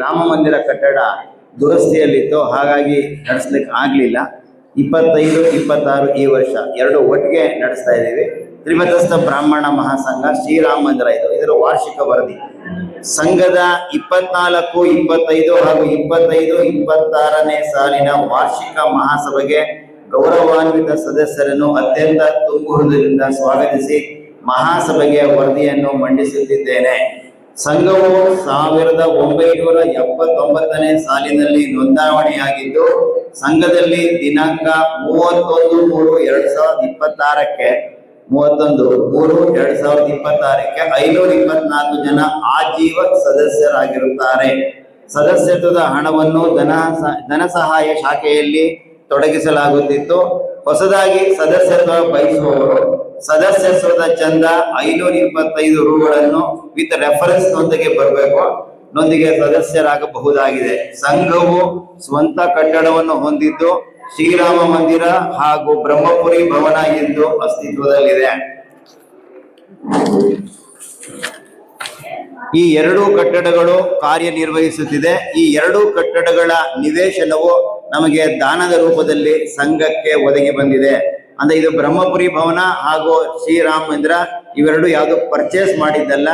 ರಾಮ ಮಂದಿರ ಕಟ್ಟಡ ದುರಸ್ತಿಯಲ್ಲಿತ್ತು, ಹಾಗಾಗಿ ನಡೆಸ್ಲಿಕ್ಕೆ ಆಗ್ಲಿಲ್ಲ. 25, 26 ಈ ವರ್ಷ ಎರಡು ಒಟ್ಟಿಗೆ ನಡೆಸ್ತಾ ಇದ್ದೀವಿ. ತ್ರಿಮತಸ್ಥ ಬ್ರಾಹ್ಮಣ ಮಹಾಸಂಘ ಶ್ರೀರಾಮ ಮಂದಿರ ಇದರ ವಾರ್ಷಿಕ ವರದಿ. ಸಂಘದ 24, 25 ಹಾಗೂ 25, 26ನೇ ಸಾಲಿನ ವಾರ್ಷಿಕ ಮಹಾಸಭೆಗೆ ಗೌರವಾನ್ವಿತ ಸದಸ್ಯರನ್ನು ಅತ್ಯಂತ ತುಂಬು ಹೃದಯದಿಂದ ಸ್ವಾಗತಿಸಿ ಮಹಾಸಭೆಗೆ ವರದಿಯನ್ನು ಮಂಡಿಸುತ್ತಿದ್ದೇನೆ. ಸಂಘವು 1979ನೇ ಸಾಲಿನಲ್ಲಿ ನೋಂದಾವಣೆಯಾಗಿದ್ದು, ಸಂಘದಲ್ಲಿ ದಿನಾಂಕ 31/3/2026ಕ್ಕೆ 524 ಜನ ಆಜೀವ ಸದಸ್ಯರಾಗಿರುತ್ತಾರೆ. ಸದಸ್ಯತ್ವದ ಹಣವನ್ನು ಧನ ಸಹಾಯ ಶಾಖೆಯಲ್ಲಿ ತೊಡಗಿಸಲಾಗುತ್ತಿತ್ತು. ಹೊಸದಾಗಿ ಸದಸ್ಯತ್ವ ಬಯಸುವವರು ಸದಸ್ಯತ್ವದ ಚಂದ 525 ರೂಗಳನ್ನು ವಿತ್ ರೆಫರೆನ್ಸ್ ನೊಂದಿಗೆ ಬರಬೇಕು, ನೊಂದಿಗೆ ಸದಸ್ಯರಾಗಬಹುದಾಗಿದೆ. ಸಂಘವು ಸ್ವಂತ ಕಟ್ಟಡವನ್ನು ಹೊಂದಿದ್ದು ಶ್ರೀರಾಮ ಮಂದಿರ ಹಾಗೂ ಬ್ರಹ್ಮಪುರಿ ಭವನ ಎಂದು ಅಸ್ತಿತ್ವದಲ್ಲಿದೆ. ಈ ಎರಡೂ ಕಟ್ಟಡಗಳು ಕಾರ್ಯನಿರ್ವಹಿಸುತ್ತಿದೆ. ಈ ಎರಡೂ ಕಟ್ಟಡಗಳ ನಿವೇಶನವು ನಮಗೆ ದಾನದ ರೂಪದಲ್ಲಿ ಸಂಘಕ್ಕೆ ಒದಗಿ ಬಂದಿದೆ. ಅಂದ್ರೆ ಇದು ಬ್ರಹ್ಮಪುರಿ ಭವನ ಹಾಗೂ ಶ್ರೀರಾಮ ಮಂದಿರ ಇವೆರಡು ಯಾವುದು ಪರ್ಚೇಸ್ ಮಾಡಿದ್ದಲ್ಲ,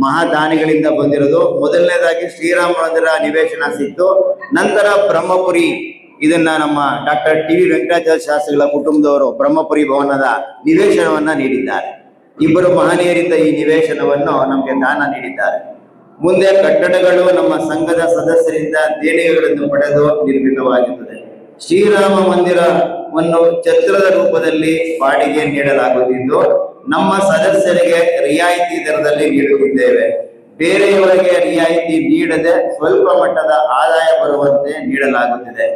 ಮಹಾದಾನಿಗಳಿಂದ ಬಂದಿರೋದು. ಮೊದಲನೇದಾಗಿ ಶ್ರೀರಾಮ ಮಂದಿರ ನಿವೇಶನ ಸಿಕ್ತು, ನಂತರ ಬ್ರಹ್ಮಪುರಿ ಇದನ್ನ ನಮ್ಮ ಡಾಕ್ಟರ್ ಟಿ.ವಿ. ವೆಂಕಟಾಚಲ ಶಾಸ್ತ್ರಿಗಳ ಕುಟುಂಬದವರು ಬ್ರಹ್ಮಪುರಿ ಭವನದ ನಿವೇಶನವನ್ನ ನೀಡಿದ್ದಾರೆ. ಇಬ್ಬರು ಮಹನೀಯರಿಂದ ಈ ನಿವೇಶನವನ್ನು ನಮಗೆ ದಾನ ನೀಡಿದ್ದಾರೆ. ಮುಂದೆ ಕಟ್ಟಡಗಳು ನಮ್ಮ ಸಂಘದ ಸದಸ್ಯರಿಂದ ದೇಣಿಗೆಗಳನ್ನು ಪಡೆದು ನಿರ್ಮಿತವಾಗಿರುತ್ತದೆ. ಶ್ರೀರಾಮ ಮಂದಿರವನ್ನು ಛತ್ರದ ರೂಪದಲ್ಲಿ ಬಾಡಿಗೆ ನೀಡಲಾಗುತ್ತಿದ್ದು, ನಮ್ಮ ಸದಸ್ಯರಿಗೆ ರಿಯಾಯಿತಿ ದರದಲ್ಲಿ ನೀಡುತ್ತಿದ್ದೇವೆ. ಬೇರೆಯವರಿಗೆ ರಿಯಾಯಿತಿ ನೀಡದೆ ಸ್ವಲ್ಪ ಮಟ್ಟದ ಆದಾಯ ಬರುವಂತೆ ನೀಡಲಾಗುತ್ತಿದೆ.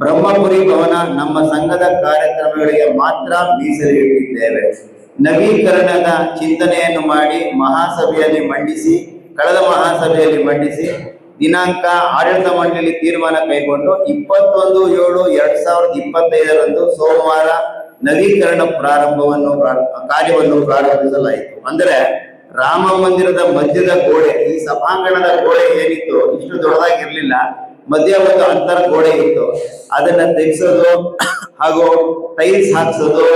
ಬ್ರಹ್ಮಪುರಿ ಭವನ ನಮ್ಮ ಸಂಘದ ಕಾರ್ಯಕ್ರಮಗಳಿಗೆ ಮಾತ್ರ ಮೀಸಲಿಟ್ಟಿದ್ದೇವೆ. ನವೀಕರಣದ ಚಿಂತನೆಯನ್ನು ಮಾಡಿ ಕಳೆದ ಮಹಾಸಭೆಯಲ್ಲಿ ಮಂಡಿಸಿ ದಿನಾಂಕ ಆಡಳಿತ ಮಂಡಳಿ ತೀರ್ಮಾನ ಕೈಗೊಂಡು 21/7/2025 ಸೋಮವಾರ ನವೀಕರಣ ಕಾರ್ಯವನ್ನು ಪ್ರಾರಂಭಿಸಲಾಯಿತು. ಅಂದರೆ ರಾಮ ಮಂದಿರದ ಮಧ್ಯದ ಗೋಡೆ, ಈ ಸಭಾಂಗಣದ ಗೋಡೆ ಏನಿತ್ತು ಇಷ್ಟು ದೊಡ್ಡದಾಗಿರ್ಲಿಲ್ಲ, ಮಧ್ಯ ಒಂದು ಅಂತರ ಗೋಡೆ ಇತ್ತು. ಅದನ್ನ ತೆಗೆಸೋದು ಹಾಗೂ ಟೈಲ್ಸ್ ಹಾಕ್ಸೋದು,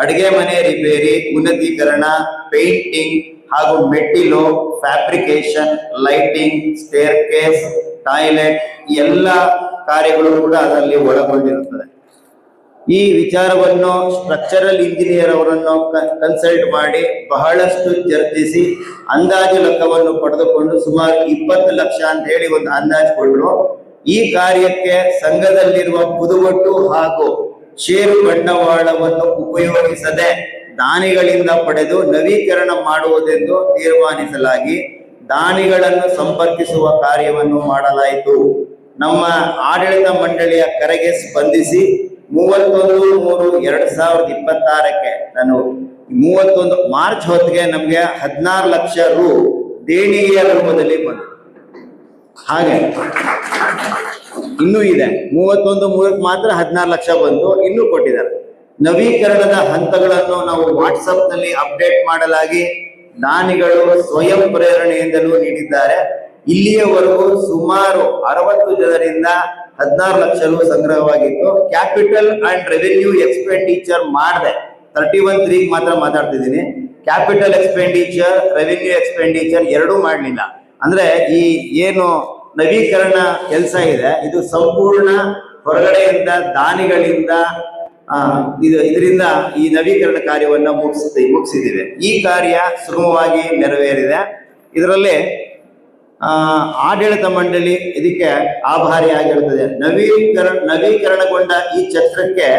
ಅಡಿಗೆ ಮನೆ ರಿಪೇರಿ, ಉನ್ನತೀಕರಣ, ಪೇಂಟಿಂಗ್ ಹಾಗೂ ಮೆಟ್ಟಿಲು, fabrication, lighting, stair case, toilet ಈ ಎಲ್ಲ ಕಾರ್ಯಗಳು ಕೂಡ ಅದರಲ್ಲಿ ಒಳಗೊಂಡಿರುತ್ತದೆ. ಈ ವಿಚಾರವನ್ನು ಸ್ಟ್ರಕ್ಚರಲ್ ಇಂಜಿನಿಯರ್ ಅವರನ್ನು ಕನ್ಸಲ್ಟ್ ಮಾಡಿ ಬಹಳಷ್ಟು ಚರ್ಚಿಸಿ ಅಂದಾಜು ಲೆಕ್ಕವನ್ನು ಪಡೆದುಕೊಂಡು ಸುಮಾರು 20 ಲಕ್ಷ ಅಂತ ಹೇಳಿ ಒಂದು ಅಂದಾಜು ಕೊಟ್ಟರು. ಈ ಕಾರ್ಯಕ್ಕೆ ಸಂಘದಲ್ಲಿರುವ ಪುದುವಟ್ಟು ಹಾಗೂ ಷೇರು ಬಂಡವಾಳವನ್ನು ಉಪಯೋಗಿಸದೆ ದಾನಿಗಳಿಂದ ಪಡೆದು ನವೀಕರಣ ಮಾಡುವುದೆಂದು ತೀರ್ಮಾನಿಸಲಾಗಿ ದಾನಿಗಳನ್ನು ಸಂಪರ್ಕಿಸುವ ಕಾರ್ಯವನ್ನು ಮಾಡಲಾಯಿತು. ನಮ್ಮ ಆಡಳಿತ ಮಂಡಳಿಯ ಕರೆಗೆ ಸ್ಪಂದಿಸಿ 31/3/2026ಕ್ಕೆ ನಾನು 31 ಮಾರ್ಚ್ ಹೊತ್ತಿಗೆ ನಮಗೆ 16 ಲಕ್ಷ ರು ದೇಣಿಗೆಯ ರೂಪದಲ್ಲಿ ಬಂತು. ಹಾಗೆ ಇನ್ನೂ ಇದೆ, 31/3 ಮಾತ್ರ 16 ಲಕ್ಷ ಬಂತು, ಇನ್ನೂ ಕೊಟ್ಟಿದ್ದಾರೆ. ನವೀಕರಣದ ಹಂತಗಳನ್ನು ನಾವು ವಾಟ್ಸಪ್ ನಲ್ಲಿ ಅಪ್ಡೇಟ್ ಮಾಡಲಾಗಿ ದಾನಿಗಳು ಸ್ವಯಂ ಪ್ರೇರಣೆಯಿಂದಲೂ ನೀಡಿದ್ದಾರೆ. ಇಲ್ಲಿಯವರೆಗೂ ಸುಮಾರು 60 ಜನರಿಂದ 16 ಲಕ್ಷ ರು ಸಂಗ್ರಹವಾಗಿತ್ತು. ಕ್ಯಾಪಿಟಲ್ ಅಂಡ್ ರೆವಿನ್ಯೂ ಎಕ್ಸ್ಪೆಂಡಿಚರ್ ಮಾಡಿದೆ 31/3 ಮಾತ್ರ ಮಾತಾಡ್ತಿದ್ದೀನಿ. ಕ್ಯಾಪಿಟಲ್ ಎಕ್ಸ್ಪೆಂಡಿಚರ್, ರೆವಿನ್ಯೂ ಎಕ್ಸ್ಪೆಂಡಿಚರ್ ಎರಡೂ ಮಾಡಲಿಲ್ಲ. ಅಂದ್ರೆ ಈ ಏನು ನವೀಕರಣ ಕೆಲಸ ಇದೆ ಇದು ಸಂಪೂರ್ಣ ಹೊರಗಡೆಯಿಂದ ದಾನಿಗಳಿಂದ ಇದರಿಂದ ಈ ನವೀಕರಣ ಕಾರ್ಯವನ್ನು ಮುಗಿಸಿದ್ದೀವಿ. ಈ ಕಾರ್ಯ ಸುಗಮವಾಗಿ ನೆರವೇರಿದೆ. ಇದರಲ್ಲಿ ಆಡಳಿತ ಮಂಡಳಿ ಇದಕ್ಕೆ ಆಭಾರಿಯಾಗಿರುತ್ತದೆ. ನವೀಕರಣಗೊಂಡ ಈ ಛತ್ರಕ್ಕೆ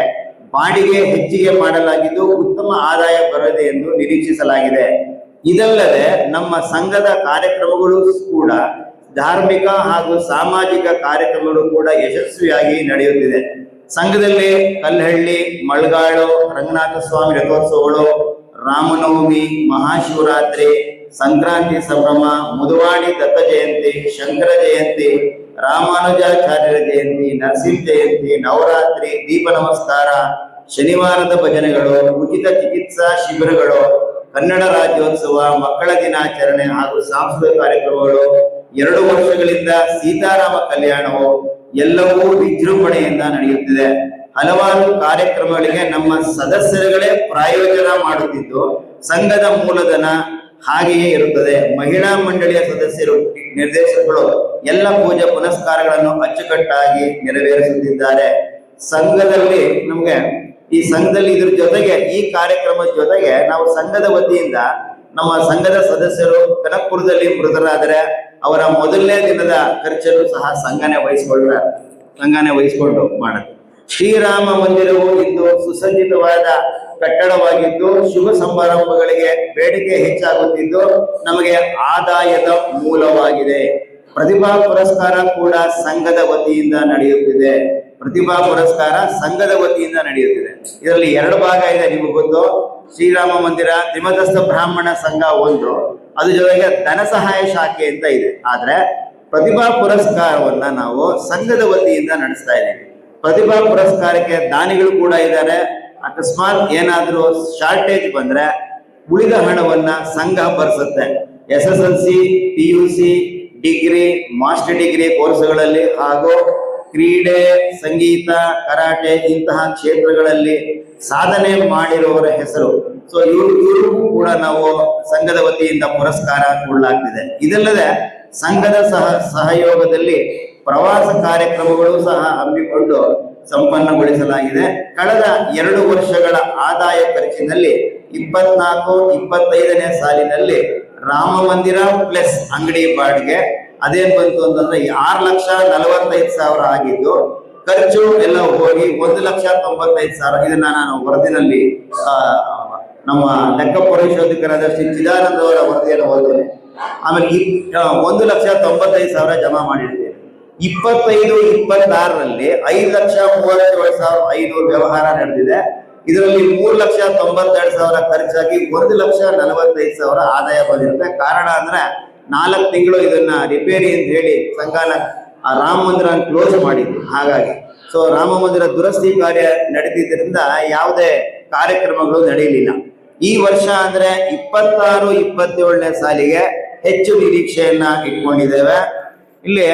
ಬಾಡಿಗೆ ಹೆಚ್ಚಿಗೆ ಮಾಡಲಾಗಿದ್ದು ಉತ್ತಮ ಆದಾಯ ಬರಲಿದೆ ಎಂದು ನಿರೀಕ್ಷಿಸಲಾಗಿದೆ. ಇದಲ್ಲದೆ ನಮ್ಮ ಸಂಘದ ಕಾರ್ಯಕ್ರಮಗಳು ಕೂಡ ಧಾರ್ಮಿಕ ಹಾಗೂ ಸಾಮಾಜಿಕ ಕಾರ್ಯಕ್ರಮಗಳು ಕೂಡ ಯಶಸ್ವಿಯಾಗಿ ನಡೆಯುತ್ತಿದೆ. ಸಂಘದಲ್ಲಿ ಕಲ್ಲಹಳ್ಳಿ, ಮಳ್ಗಾಳು, ರಂಗನಾಥ ಸ್ವಾಮಿ ರಥೋತ್ಸವಗಳು, ರಾಮನವಮಿ, ಮಹಾಶಿವರಾತ್ರಿ, ಸಂಕ್ರಾಂತಿ ಸಂಭ್ರಮ, ಮುದುವಾಣಿ ದತ್ತ ಜಯಂತಿ, ಶಂಕರ ಜಯಂತಿ, ರಾಮಾನುಜಾಚಾರ್ಯರ ಜಯಂತಿ, ನರಸಿಂಹ ಜಯಂತಿ, ನವರಾತ್ರಿ, ದೀಪ ನಮಸ್ಕಾರ, ಶನಿವಾರದ ಭಜನೆಗಳು, ಉಚಿತ ಚಿಕಿತ್ಸಾ ಶಿಬಿರಗಳು, ಕನ್ನಡ ರಾಜ್ಯೋತ್ಸವ, ಮಕ್ಕಳ ದಿನಾಚರಣೆ ಹಾಗೂ ಸಾಂಸ್ಕೃತಿಕ ಕಾರ್ಯಕ್ರಮಗಳು 2 ವರ್ಷಗಳಿಂದ ಸೀತಾರಾಮ ಕಲ್ಯಾಣವು ಎಲ್ಲವೂ ವಿಜೃಂಭಣೆಯಿಂದ ನಡೆಯುತ್ತಿದೆ. ಹಲವಾರು ಕಾರ್ಯಕ್ರಮಗಳಿಗೆ ನಮ್ಮ ಸದಸ್ಯರುಗಳೇ ಪ್ರಾಯೋಜನ ಮಾಡುತ್ತಿದ್ದು ಸಂಘದ ಮೂಲಧನ ಹಾಗೆಯೇ ಇರುತ್ತದೆ. ಮಹಿಳಾ ಮಂಡಳಿಯ ಸದಸ್ಯರು, ನಿರ್ದೇಶಕರು ಎಲ್ಲ ಪೂಜೆ ಪುನಸ್ಕಾರಗಳನ್ನು ಅಚ್ಚುಕಟ್ಟಾಗಿ ನೆರವೇರಿಸುತ್ತಿದ್ದಾರೆ. ಸಂಘದಲ್ಲಿ ಈ ಸಂಘದಲ್ಲಿ ಇದ್ರ ಜೊತೆಗೆ ಈ ಕಾರ್ಯಕ್ರಮದ ಜೊತೆಗೆ ನಾವು ಸಂಘದ ವತಿಯಿಂದ ನಮ್ಮ ಸಂಘದ ಸದಸ್ಯರು ಕನಕಪುರದಲ್ಲಿ ಮೃತರಾದರೆ ಅವರ ಮೊದಲನೇ ದಿನದ ಖರ್ಚನ್ನು ಸಹ ಸಂಘನೇ ವಹಿಸಿಕೊಂಡು ಮಾಡುತ್ತೆ. ಶ್ರೀರಾಮ ಮಂದಿರವು ಇಂದು ಸುಸಜ್ಜಿತವಾದ ಕಟ್ಟಡವಾಗಿದ್ದು ಶುಭ ಸಮಾರಂಭಗಳಿಗೆ ಬೇಡಿಕೆ ಹೆಚ್ಚಾಗುತ್ತಿದ್ದು ನಮಗೆ ಆದಾಯದ ಮೂಲವಾಗಿದೆ. ಪ್ರತಿಭಾ ಪುರಸ್ಕಾರ ಕೂಡ ಸಂಘದ ವತಿಯಿಂದ ನಡೆಯುತ್ತಿದೆ. ಇದರಲ್ಲಿ 2 ಭಾಗ ಇದೆ. ನಿಮಗೆ ಗೊತ್ತು, ಶ್ರೀರಾಮ ಮಂದಿರ ತ್ರಿಮತಸ್ಥ ಬ್ರಾಹ್ಮಣ ಸಂಘ ಒಂದು, ಅದ್ರ ಜೊತೆಗೆ ಧನ ಸಹಾಯ ಶಾಖೆ ಅಂತ ಇದೆ. ಆದ್ರೆ ಪ್ರತಿಭಾ ಪುರಸ್ಕಾರವನ್ನ ನಾವು ಸಂಘದ ವತಿಯಿಂದ ನಡೆಸ್ತಾ ಇದ್ದೀವಿ. ಪ್ರತಿಭಾ ಪುರಸ್ಕಾರಕ್ಕೆ ದಾನಿಗಳು ಕೂಡ ಇದ್ದಾರೆ. ಅಕಸ್ಮಾತ್ ಏನಾದ್ರೂ ಶಾರ್ಟೇಜ್ ಬಂದ್ರೆ ಉಳಿದ ಹಣವನ್ನ ಸಂಘ ಭರಿಸುತ್ತೆ. SSLC, PUC, degree, master degree ಕೋರ್ಸ್ಗಳಲ್ಲಿ ಹಾಗೂ ಕ್ರೀಡೆ, ಸಂಗೀತ, ಕರಾಟೆ ಇಂತಹ ಕ್ಷೇತ್ರಗಳಲ್ಲಿ ಸಾಧನೆ ಮಾಡಿರುವವರ ಹೆಸರು, ಸೊ ಇವ್ರಿಗೂ ಕೂಡ ನಾವು ಸಂಘದ ವತಿಯಿಂದ ಪುರಸ್ಕಾರ ಕೊಡಲಾಗ್ತಿದೆ. ಇದಲ್ಲದೆ ಸಂಘದ ಸಹಯೋಗದಲ್ಲಿ ಪ್ರವಾಸ ಕಾರ್ಯಕ್ರಮಗಳು ಸಹ ಹಮ್ಮಿಕೊಂಡು ಸಂಪನ್ನಗೊಳಿಸಲಾಗಿದೆ. ಕಳೆದ 2 ವರ್ಷಗಳ ಆದಾಯ ಖರ್ಚಿನಲ್ಲಿ 24-25ನೇ ಸಾಲಿನಲ್ಲಿ ರಾಮ ಮಂದಿರ ಪ್ಲಸ್ ಅಂಗಡಿ ಬಾಡಿಗೆ ಅದೇನ್ ಬಂತು ಅಂತಂದ್ರೆ 6,45,000 ಆಗಿದ್ದು ಖರ್ಚು ಎಲ್ಲ ಹೋಗಿ 1,95,000. ಇದನ್ನ ನಾನು ವರದಿನಲ್ಲಿ ನಮ್ಮ ಲೆಕ್ಕ ಪರಿಶೋಧಕರಾದ ಶ್ರೀ ಚಿದಾನಂದ ಅವರ ವರದಿಯನ್ನು ಓದಿದ್ದೇನೆ. ಆಮೇಲೆ 1,95,000 ಜಮಾ ಮಾಡಿರ್ತೇನೆ. 25-26ರಲ್ಲಿ 5,37,500 ವ್ಯವಹಾರ ನಡೆದಿದೆ. ಇದರಲ್ಲಿ 3,92,000 ಖರ್ಚಾಗಿ 1,45,000 ಆದಾಯ ಬಂದಿರುತ್ತೆ. ಕಾರಣ ಅಂದ್ರೆ 4 ತಿಂಗಳು ಇದನ್ನ ರಿಪೇರಿ ಅಂತ ಹೇಳಿ ಸಂಘನ ರಾಮ ಮಂದಿರ ಕ್ಲೋಸ್ ಮಾಡಿದ್ರು. ಹಾಗಾಗಿ ಸೊ ರಾಮ ಮಂದಿರ ದುರಸ್ತಿ ಕಾರ್ಯ ನಡೆದಿದ್ದರಿಂದ ಯಾವುದೇ ಕಾರ್ಯಕ್ರಮಗಳು ನಡೆಯಲಿಲ್ಲ. ಈ ವರ್ಷ ಅಂದ್ರೆ 26-27ನೇ ಸಾಲಿಗೆ ಹೆಚ್ಚು ನಿರೀಕ್ಷೆಯನ್ನ ಇಟ್ಕೊಂಡಿದ್ದೇವೆ. ಇಲ್ಲಿ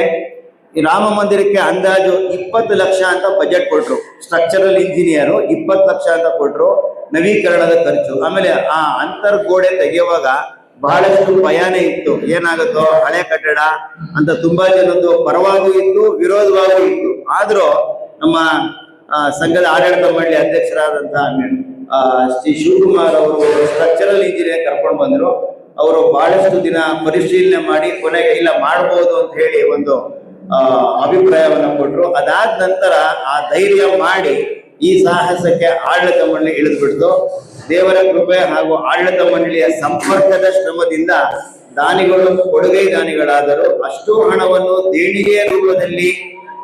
ಈ ರಾಮ ಮಂದಿರಕ್ಕೆ ಅಂದಾಜು 20 ಲಕ್ಷ ಅಂತ ಬಜೆಟ್ ಕೊಟ್ರು. ಸ್ಟ್ರಕ್ಚರಲ್ ಇಂಜಿನಿಯರು 20 ಲಕ್ಷ ಅಂತ ಕೊಟ್ರು ನವೀಕರಣದ ಖರ್ಚು. ಆಮೇಲೆ ಆ ಅಂತರ್ಗೋಡೆ ತೆಗೆಯುವಾಗ ಬಹಳಷ್ಟು ಭಯಾನೇ ಇತ್ತು, ಏನಾಗುತ್ತೋ ಹಳೆ ಕಟ್ಟಡ ಅಂತ ತುಂಬಾ ಜನದ್ದು ಪರವಾಗೂ ಇತ್ತು, ವಿರೋಧವಾಗೂ ಇತ್ತು. ಆದ್ರೂ ನಮ್ಮ ಸಂಘದ ಆಡಳಿತ ಮಂಡಳಿ ಅಧ್ಯಕ್ಷರಾದಂತಹ ಶ್ರೀ ಶಿವಕುಮಾರ್ ಅವರು ಸ್ಟ್ರಕ್ಚರಲ್ ಇಂಜಿನಿಯರ್ ಕರ್ಕೊಂಡು ಬಂದ್ರು. ಅವರು ಬಹಳಷ್ಟು ದಿನ ಪರಿಶೀಲನೆ ಮಾಡಿ ಕೊನೆಗೆ ಇಲ್ಲ ಮಾಡಬಹುದು ಅಂತ ಹೇಳಿ ಒಂದು ಅಭಿಪ್ರಾಯವನ್ನ ಕೊಟ್ರು. ಅದಾದ ನಂತರ ಆ ಧೈರ್ಯ ಮಾಡಿ ಈ ಸಾಹಸಕ್ಕೆ ಆಡಳಿತ ಮಂಡಳಿ ಇಳಿದ್ಬಿಡ್ತು. ದೇವರ ಕೃಪೆ ಹಾಗೂ ಆಡಳಿತ ಮಂಡಳಿಯ ಸಂಪರ್ಕದ ಶ್ರಮದಿಂದ ದಾನಿಗಳು ಕೊಡುಗೈ ದಾನಿಗಳಾದರು. ಅಷ್ಟು ಹಣವನ್ನು ದೇಣಿಗೆಯ ರೂಪದಲ್ಲಿ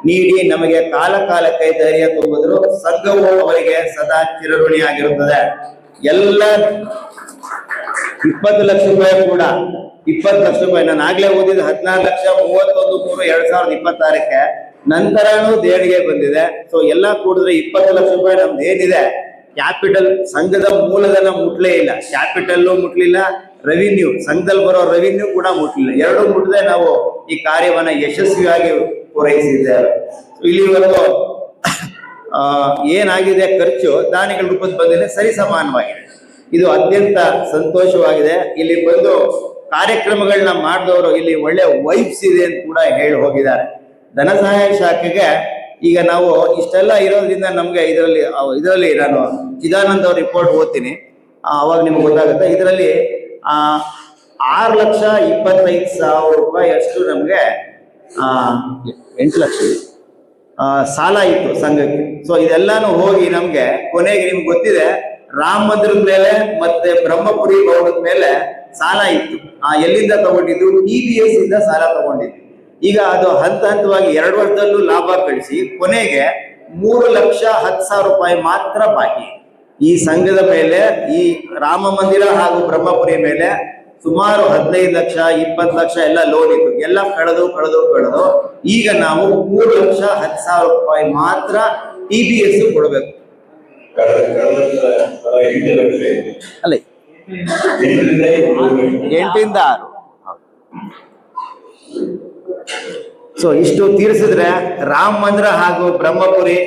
ನೀಡಿ ನಮಗೆ ಕಾಲಕ್ಕೆ ಧೈರ್ಯ ತುಂಬಿದ್ರು. ಸಂಘವು ಅವರಿಗೆ ಸದಾ ಚಿರಋಣಿಯಾಗಿರುತ್ತದೆ. ಎಲ್ಲ 20 ಲಕ್ಷ ರೂಪಾಯಿ ಕೂಡ 20 ಲಕ್ಷ ರೂಪಾಯಿ ನಾನು ಆಗ್ಲೇ ಓದಿದ 14,31,3,2026ಕ್ಕೆ ನಂತರನೂ ದೇಣಿಗೆ ಬಂದಿದೆ. ಸೊ ಎಲ್ಲ ಕೂಡಿದ್ರೆ 20 ಲಕ್ಷ ರೂಪಾಯಿ ನಮ್ದು ಏನಿದೆ ಕ್ಯಾಪಿಟಲ್, ಸಂಘದ ಮೂಲಧನ ಮುಟ್ಲೇ ಇಲ್ಲ, ಕ್ಯಾಪಿಟಲ್ಲು ಮುಟ್ಲಿಲ್ಲ, ರೆವಿನ್ಯೂ ಸಂಘದಲ್ಲಿ ಬರೋ ರೆವಿನ್ಯೂ ಕೂಡ ಮುಟ್ಲಿಲ್ಲ. ಎರಡೂ ಮುಟ್ಟದೆ ನಾವು ಈ ಕಾರ್ಯವನ್ನ ಯಶಸ್ವಿಯಾಗಿ ಪೂರೈಸಿದ್ದೇವೆ. ಇಲ್ಲಿವರೆಗೂ ಏನಾಗಿದೆ ಖರ್ಚು ದಾನಿಗಳ ರೂಪದ ಬಂದಿದೆ ಸರಿ ಸಮಾನವಾಗಿದೆ. ಇದು ಅತ್ಯಂತ ಸಂತೋಷವಾಗಿದೆ. ಇಲ್ಲಿ ಬಂದು ಕಾರ್ಯಕ್ರಮಗಳನ್ನ ಮಾಡಿದವರು ಇಲ್ಲಿ ಒಳ್ಳೆ ವೈಬ್ಸ್ ಇದೆ ಅಂತ ಕೂಡ ಹೇಳಿ ಹೋಗಿದ್ದಾರೆ. ಧನ ಸಹಾಯ ಶಾಖೆಗೆ ಈಗ ನಾವು ಇಷ್ಟೆಲ್ಲ ಇರೋದ್ರಿಂದ ನಮ್ಗೆ ಇದರಲ್ಲಿ ನಾನು ಚಿದಾನಂದ ಅವ್ರ ರಿಪೋರ್ಟ್ ಓದ್ತೀನಿ, ಅವಾಗ ನಿಮ್ಗೆ ಗೊತ್ತಾಗುತ್ತೆ. ಇದರಲ್ಲಿ 6,25,000 ರೂಪಾಯಿ ಅಷ್ಟು ನಮ್ಗೆ 8 ಲಕ್ಷ ಸಾಲ ಇತ್ತು ಸಂಘಕ್ಕೆ. ಸೊ ಇದೆಲ್ಲಾನು ಹೋಗಿ ನಮ್ಗೆ ಕೊನೆಗೆ ನಿಮ್ಗೆ ಗೊತ್ತಿದೆ ರಾಮ ಮಂದಿರದ ಮೇಲೆ ಮತ್ತೆ ಬ್ರಹ್ಮಪುರಿ ಭವನದ ಮೇಲೆ ಸಾಲ ಇತ್ತು. ಎಲ್ಲಿಂದ ತಗೊಂಡಿದ್ದು? TBS ಇಂದ ಸಾಲ ತಗೊಂಡಿದ್ವಿ. ಈಗ ಅದು ಹಂತವಾಗಿ 2 ವರ್ಷದಲ್ಲೂ ಲಾಭ ಕಳಿಸಿ ಕೊನೆಗೆ 3,10,000 ರೂಪಾಯಿ ಮಾತ್ರ ಬಾಕಿ. ಈ ಸಂಘದ ಮೇಲೆ, ಈ ರಾಮ ಮಂದಿರ ಹಾಗೂ ಬ್ರಹ್ಮಪುರಿ ಮೇಲೆ ಸುಮಾರು 15 ಲಕ್ಷ 20 ಲಕ್ಷ ಎಲ್ಲ ಲೋನ್ ಇತ್ತು. ಎಲ್ಲ ಕಳೆದು ಈಗ ನಾವು 3,10,000 ರೂಪಾಯಿ ಮಾತ್ರ TBS ಕೊಡಬೇಕು. ಅಲ್ಲ 8 ರಿಂದ 6 ಸೊ ಇಷ್ಟು ತೀರಿಸಿದ್ರೆ ರಾಮ ಮಂದಿರ ಹಾಗೂ ಬ್ರಹ್ಮಪುರಿ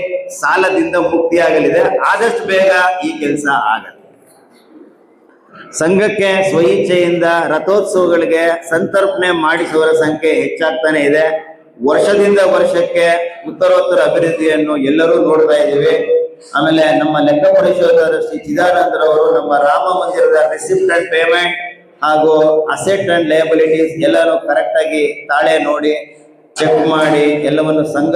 ಸಾಲದಿಂದ ಮುಕ್ತಿಯಾಗಲಿದೆ. ಆದಷ್ಟು ಬೇಗ ಈ ಕೆಲಸ ಆಗಲಿ. ಸಂಘಕ್ಕೆ ಸ್ವಇಚ್ಛೆಯಿಂದ ರಥೋತ್ಸವಗಳಿಗೆ ಸಂತರ್ಪಣೆ ಮಾಡಿಸುವವರ ಸಂಖ್ಯೆ ಹೆಚ್ಚಾಗ್ತಾನೆ ಇದೆ. ವರ್ಷದಿಂದ ವರ್ಷಕ್ಕೆ ಉತ್ತರೋತ್ತರ ಅಭಿವೃದ್ಧಿಯನ್ನು ಎಲ್ಲರೂ ನೋಡ್ತಾ ಇದ್ದೀವಿ. ಆಮೇಲೆ ನಮ್ಮ ಲೆಕ್ಕ ಪರಿಶೋಧಕರು ಶ್ರೀ ಚಿದಾನಂದರವರು ನಮ್ಮ ರಾಮ ಮಂದಿರದ ರಿಸಿಪ್ಟ್ ಅಂಡ್ ಪೇಮೆಂಟ್ ಹಾಗೂ ಅಸೆಟ್ ಅಂಡ್ ಲಯಬಿಲಿಟೀಸ್ ಎಲ್ಲಾನು ಕರೆಕ್ಟ್ ಆಗಿ ತಾಳೆ ನೋಡಿ ಚೆಕ್ ಮಾಡಿ ಎಲ್ಲವನ್ನು ಸಂಘ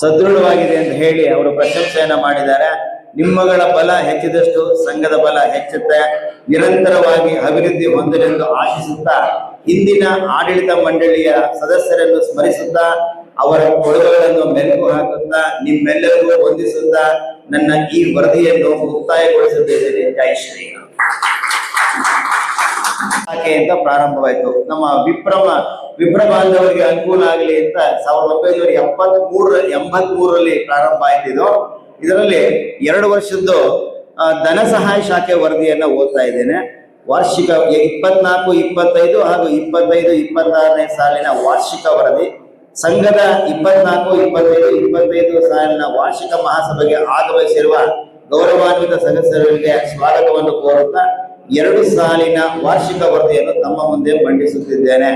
ಸದೃಢವಾಗಿದೆ ಅಂತ ಹೇಳಿ ಅವರು ಪ್ರಶಂಸೆಯನ್ನ ಮಾಡಿದ್ದಾರೆ. ನಿಮ್ಮಗಳ ಬಲ ಹೆಚ್ಚಿದಷ್ಟು ಸಂಘದ ಬಲ ಹೆಚ್ಚುತ್ತೆ. ನಿರಂತರವಾಗಿ ಅಭಿವೃದ್ಧಿ ಹೊಂದಲೆಂದು ಆಶಿಸುತ್ತಾ ಹಿಂದಿನ ಆಡಳಿತ ಮಂಡಳಿಯ ಸದಸ್ಯರನ್ನು ಸ್ಮರಿಸುತ್ತಾ ಅವರ ಕೊಡುಗೆಗಳನ್ನು ಮೆಲುಕು ಹಾಕುತ್ತಾ ನಿಮ್ಮೆಲ್ಲರಿಗೂ ವಂದಿಸುತ್ತಾ ನನ್ನ ಈ ವರದಿಯನ್ನು ಮುಕ್ತಾಯಗೊಳಿಸುತ್ತಿದ್ದೇನೆ. ಜೈ ಶ್ರೀರಾಮ್. ಅಂತ ಪ್ರಾರಂಭವಾಯಿತು. ನಮ್ಮ ವಿಪ್ರ ಬಾಂಧವರಿಗೆ ಅನುಕೂಲ ಆಗಲಿ ಅಂತ 1983ರಲ್ಲಿ ಪ್ರಾರಂಭ ಆಯ್ತಿದ್ದು. ಇದರಲ್ಲಿ 2 ವರ್ಷದ್ದು ಧನ ಸಹಾಯ ಶಾಖೆ ವರದಿಯನ್ನ ಓದ್ತಾ ಇದ್ದೇನೆ. ವಾರ್ಷಿಕ 24, 25 ಹಾಗೂ 25-26ನೇ ಸಾಲಿನ ವಾರ್ಷಿಕ ವರದಿ. ಸಂಘದ 24, 25, 25 ಸಾಲಿನ ವಾರ್ಷಿಕ ಮಹಾಸಭೆಗೆ ಆಗಮಿಸಿರುವ ಗೌರವಾನ್ವಿತ ಸದಸ್ಯರಿಗೆ ಸ್ವಾಗತವನ್ನು ಕೋರುತ್ತಾ 2 ಸಾಲಿನ ವಾರ್ಷಿಕ ವರದಿಯನ್ನು ತಮ್ಮ ಮುಂದೆ ಮಂಡಿಸುತ್ತಿದ್ದೇನೆ.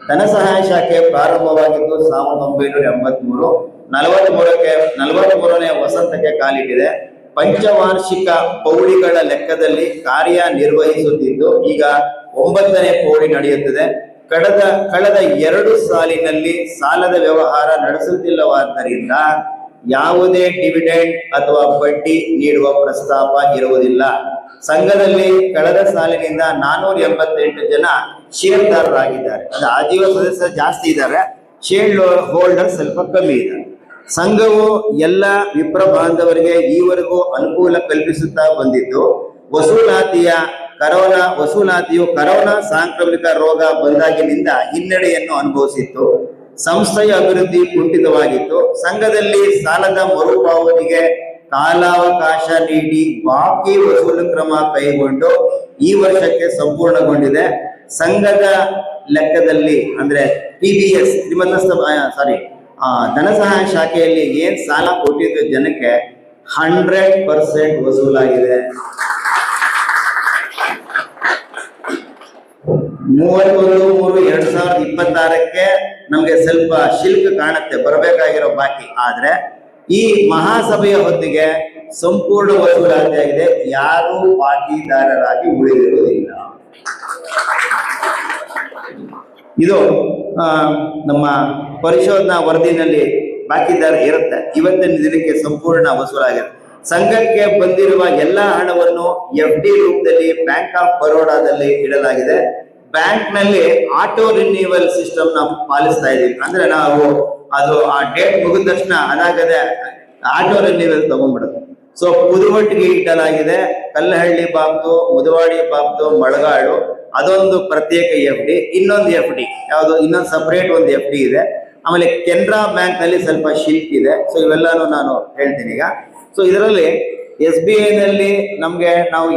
ಧನ ಸಹಾಯ ಶಾಖೆ ಪ್ರಾರಂಭವಾಗಿದ್ದು 1983. 43ನೇ ವಸಂತಕ್ಕೆ ಕಾಲಿಟ್ಟಿದೆ. ಪಂಚವಾರ್ಷಿಕ ಪೌಳಿಗಳ ಲೆಕ್ಕದಲ್ಲಿ ಕಾರ್ಯನಿರ್ವಹಿಸುತ್ತಿದ್ದು ಈಗ 9ನೇ ಪೌಳಿ ನಡೆಯುತ್ತದೆ. ಕಳೆದ 2 ಸಾಲಿನಲ್ಲಿ ಸಾಲದ ವ್ಯವಹಾರ ನಡೆಸುತ್ತಿಲ್ಲವಾದ್ದರಿಂದ ಯಾವುದೇ ಡಿವಿಡೆಂಡ್ ಅಥವಾ ಬಡ್ಡಿ ನೀಡುವ ಪ್ರಸ್ತಾಪ ಇರುವುದಿಲ್ಲ. ಸಂಘದಲ್ಲಿ ಕಳೆದ ಸಾಲಿನಿಂದ 488 ಜನ ಷೇರ್ದಾರರಾಗಿದ್ದಾರೆ. ಅಂದ್ರೆ ಆಜೀವ ಸದಸ್ಯರು ಜಾಸ್ತಿ ಇದ್ದಾರೆ, ಶೇರ್ ಹೋಲ್ಡರ್ ಸ್ವಲ್ಪ ಕಮ್ಮಿ ಇದ್ದಾರೆ. ಸಂಘವು ಎಲ್ಲ ವಿಪ್ರ ಬಾಂಧವರಿಗೆ ಈವರೆಗೂ ಅನುಕೂಲ ಕಲ್ಪಿಸುತ್ತಾ ಬಂದಿದ್ದು ವಸೂಲಾತಿಯು ಕರೋನಾ ಸಾಂಕ್ರಾಮಿಕ ರೋಗ ಬಂದಾಗಿನಿಂದ ಹಿನ್ನಡೆಯನ್ನು ಅನುಭವಿಸಿತ್ತು. ಸಂಸ್ಥೆಯ ಅಭಿವೃದ್ಧಿ ಕುಂಠಿತವಾಗಿತ್ತು. ಸಂಘದಲ್ಲಿ ಸಾಲದ ಮರುಪಾವತಿಗೆ ಕಾಲಾವಕಾಶ ನೀಡಿ ಬಾಕಿ ವಸೂಲು ಕ್ರಮ ಕೈಗೊಂಡು ಈ ವರ್ಷಕ್ಕೆ ಸಂಪೂರ್ಣಗೊಂಡಿದೆ. ಸಂಘದ ಲೆಕ್ಕದಲ್ಲಿ ಅಂದ್ರೆ PBS ಧನ ಸಹಾಯ ಶಾಖೆಯಲ್ಲಿ ಏನ್ ಸಾಲ ಕೊಟ್ಟಿದ್ದ ಜನಕ್ಕೆ 100% ವಸೂಲಾಗಿದೆ. 31/3/2026ಕ್ಕೆ ನಮ್ಗೆ ಸ್ವಲ್ಪ ಶಿಲ್ಕ ಕಾಣುತ್ತೆ ಬರಬೇಕಾಗಿರೋ ಬಾಕಿ. ಆದ್ರೆ ಈ ಮಹಾಸಭೆಯ ಹೊತ್ತಿಗೆ ಸಂಪೂರ್ಣ ವಸೂಲಾತಿಯಾಗಿದೆ. ಯಾರು ಬಾಕಿದಾರರಾಗಿ ಉಳಿದಿರುವುದಿಲ್ಲ. ಇದು ನಮ್ಮ ಪರಿಶೋಧನಾ ವರದಿನಲ್ಲಿ ಬಾಕಿದಾರ ಇರುತ್ತೆ. ಇವತ್ತಿನ ದಿನಕ್ಕೆ ಸಂಪೂರ್ಣ ವಸೂಲಾಗಿದೆ. ಸಂಘಕ್ಕೆ ಬಂದಿರುವ ಎಲ್ಲ ಹಣವನ್ನು FD ರೂಪದಲ್ಲಿ ಬ್ಯಾಂಕ್ ಆಫ್ ಬರೋಡಾದಲ್ಲಿ ಇಡಲಾಗಿದೆ. ಬ್ಯಾಂಕ್ ನಲ್ಲಿ ಆಟೋ ರಿನ್ಯೂವಲ್ ಸಿಸ್ಟಮ್ ನಾವು ಪಾಲಿಸ್ತಾ ಇದೀವಿ. ಅಂದ್ರೆ ನಾವು ಅದು ಆ ಡೇಟ್ ಮುಗಿದ ತಕ್ಷಣ ಅದಾಗದೆ ಆಟೋ ರಿನ್ಯೂವಲ್ ತಗೊಂಡ್ಬಿಡುತ್ತೆ. ಸೊ ಪುದುವಟ್ಟಿಗೆ ಇಡಲಾಗಿದೆ. ಕಲ್ಲಹಳ್ಳಿ ಬಾಬ್ದು, ಮುದವಾಡಿ ಬಾಬ್ದು, ಮಳಗಾಡು ಅದೊಂದು ಪ್ರತ್ಯೇಕ FD. ಇನ್ನೊಂದು FD ಯಾವುದು ಇನ್ನೊಂದು ಸಪರೇಟ್ ಒಂದು FD ಇದೆ. ಆಮೇಲೆ ಕೆನರಾ ಬ್ಯಾಂಕ್ ನಲ್ಲಿ ಸ್ವಲ್ಪ ಶಿಲ್ಕ್ ಇದೆ. ಸೊ ಇವೆಲ್ಲಾನು ನಾನು ಹೇಳ್ತೀನಿ ಈಗ. ಸೊ ಇದರಲ್ಲಿ SBI ನಲ್ಲಿ ನಾವು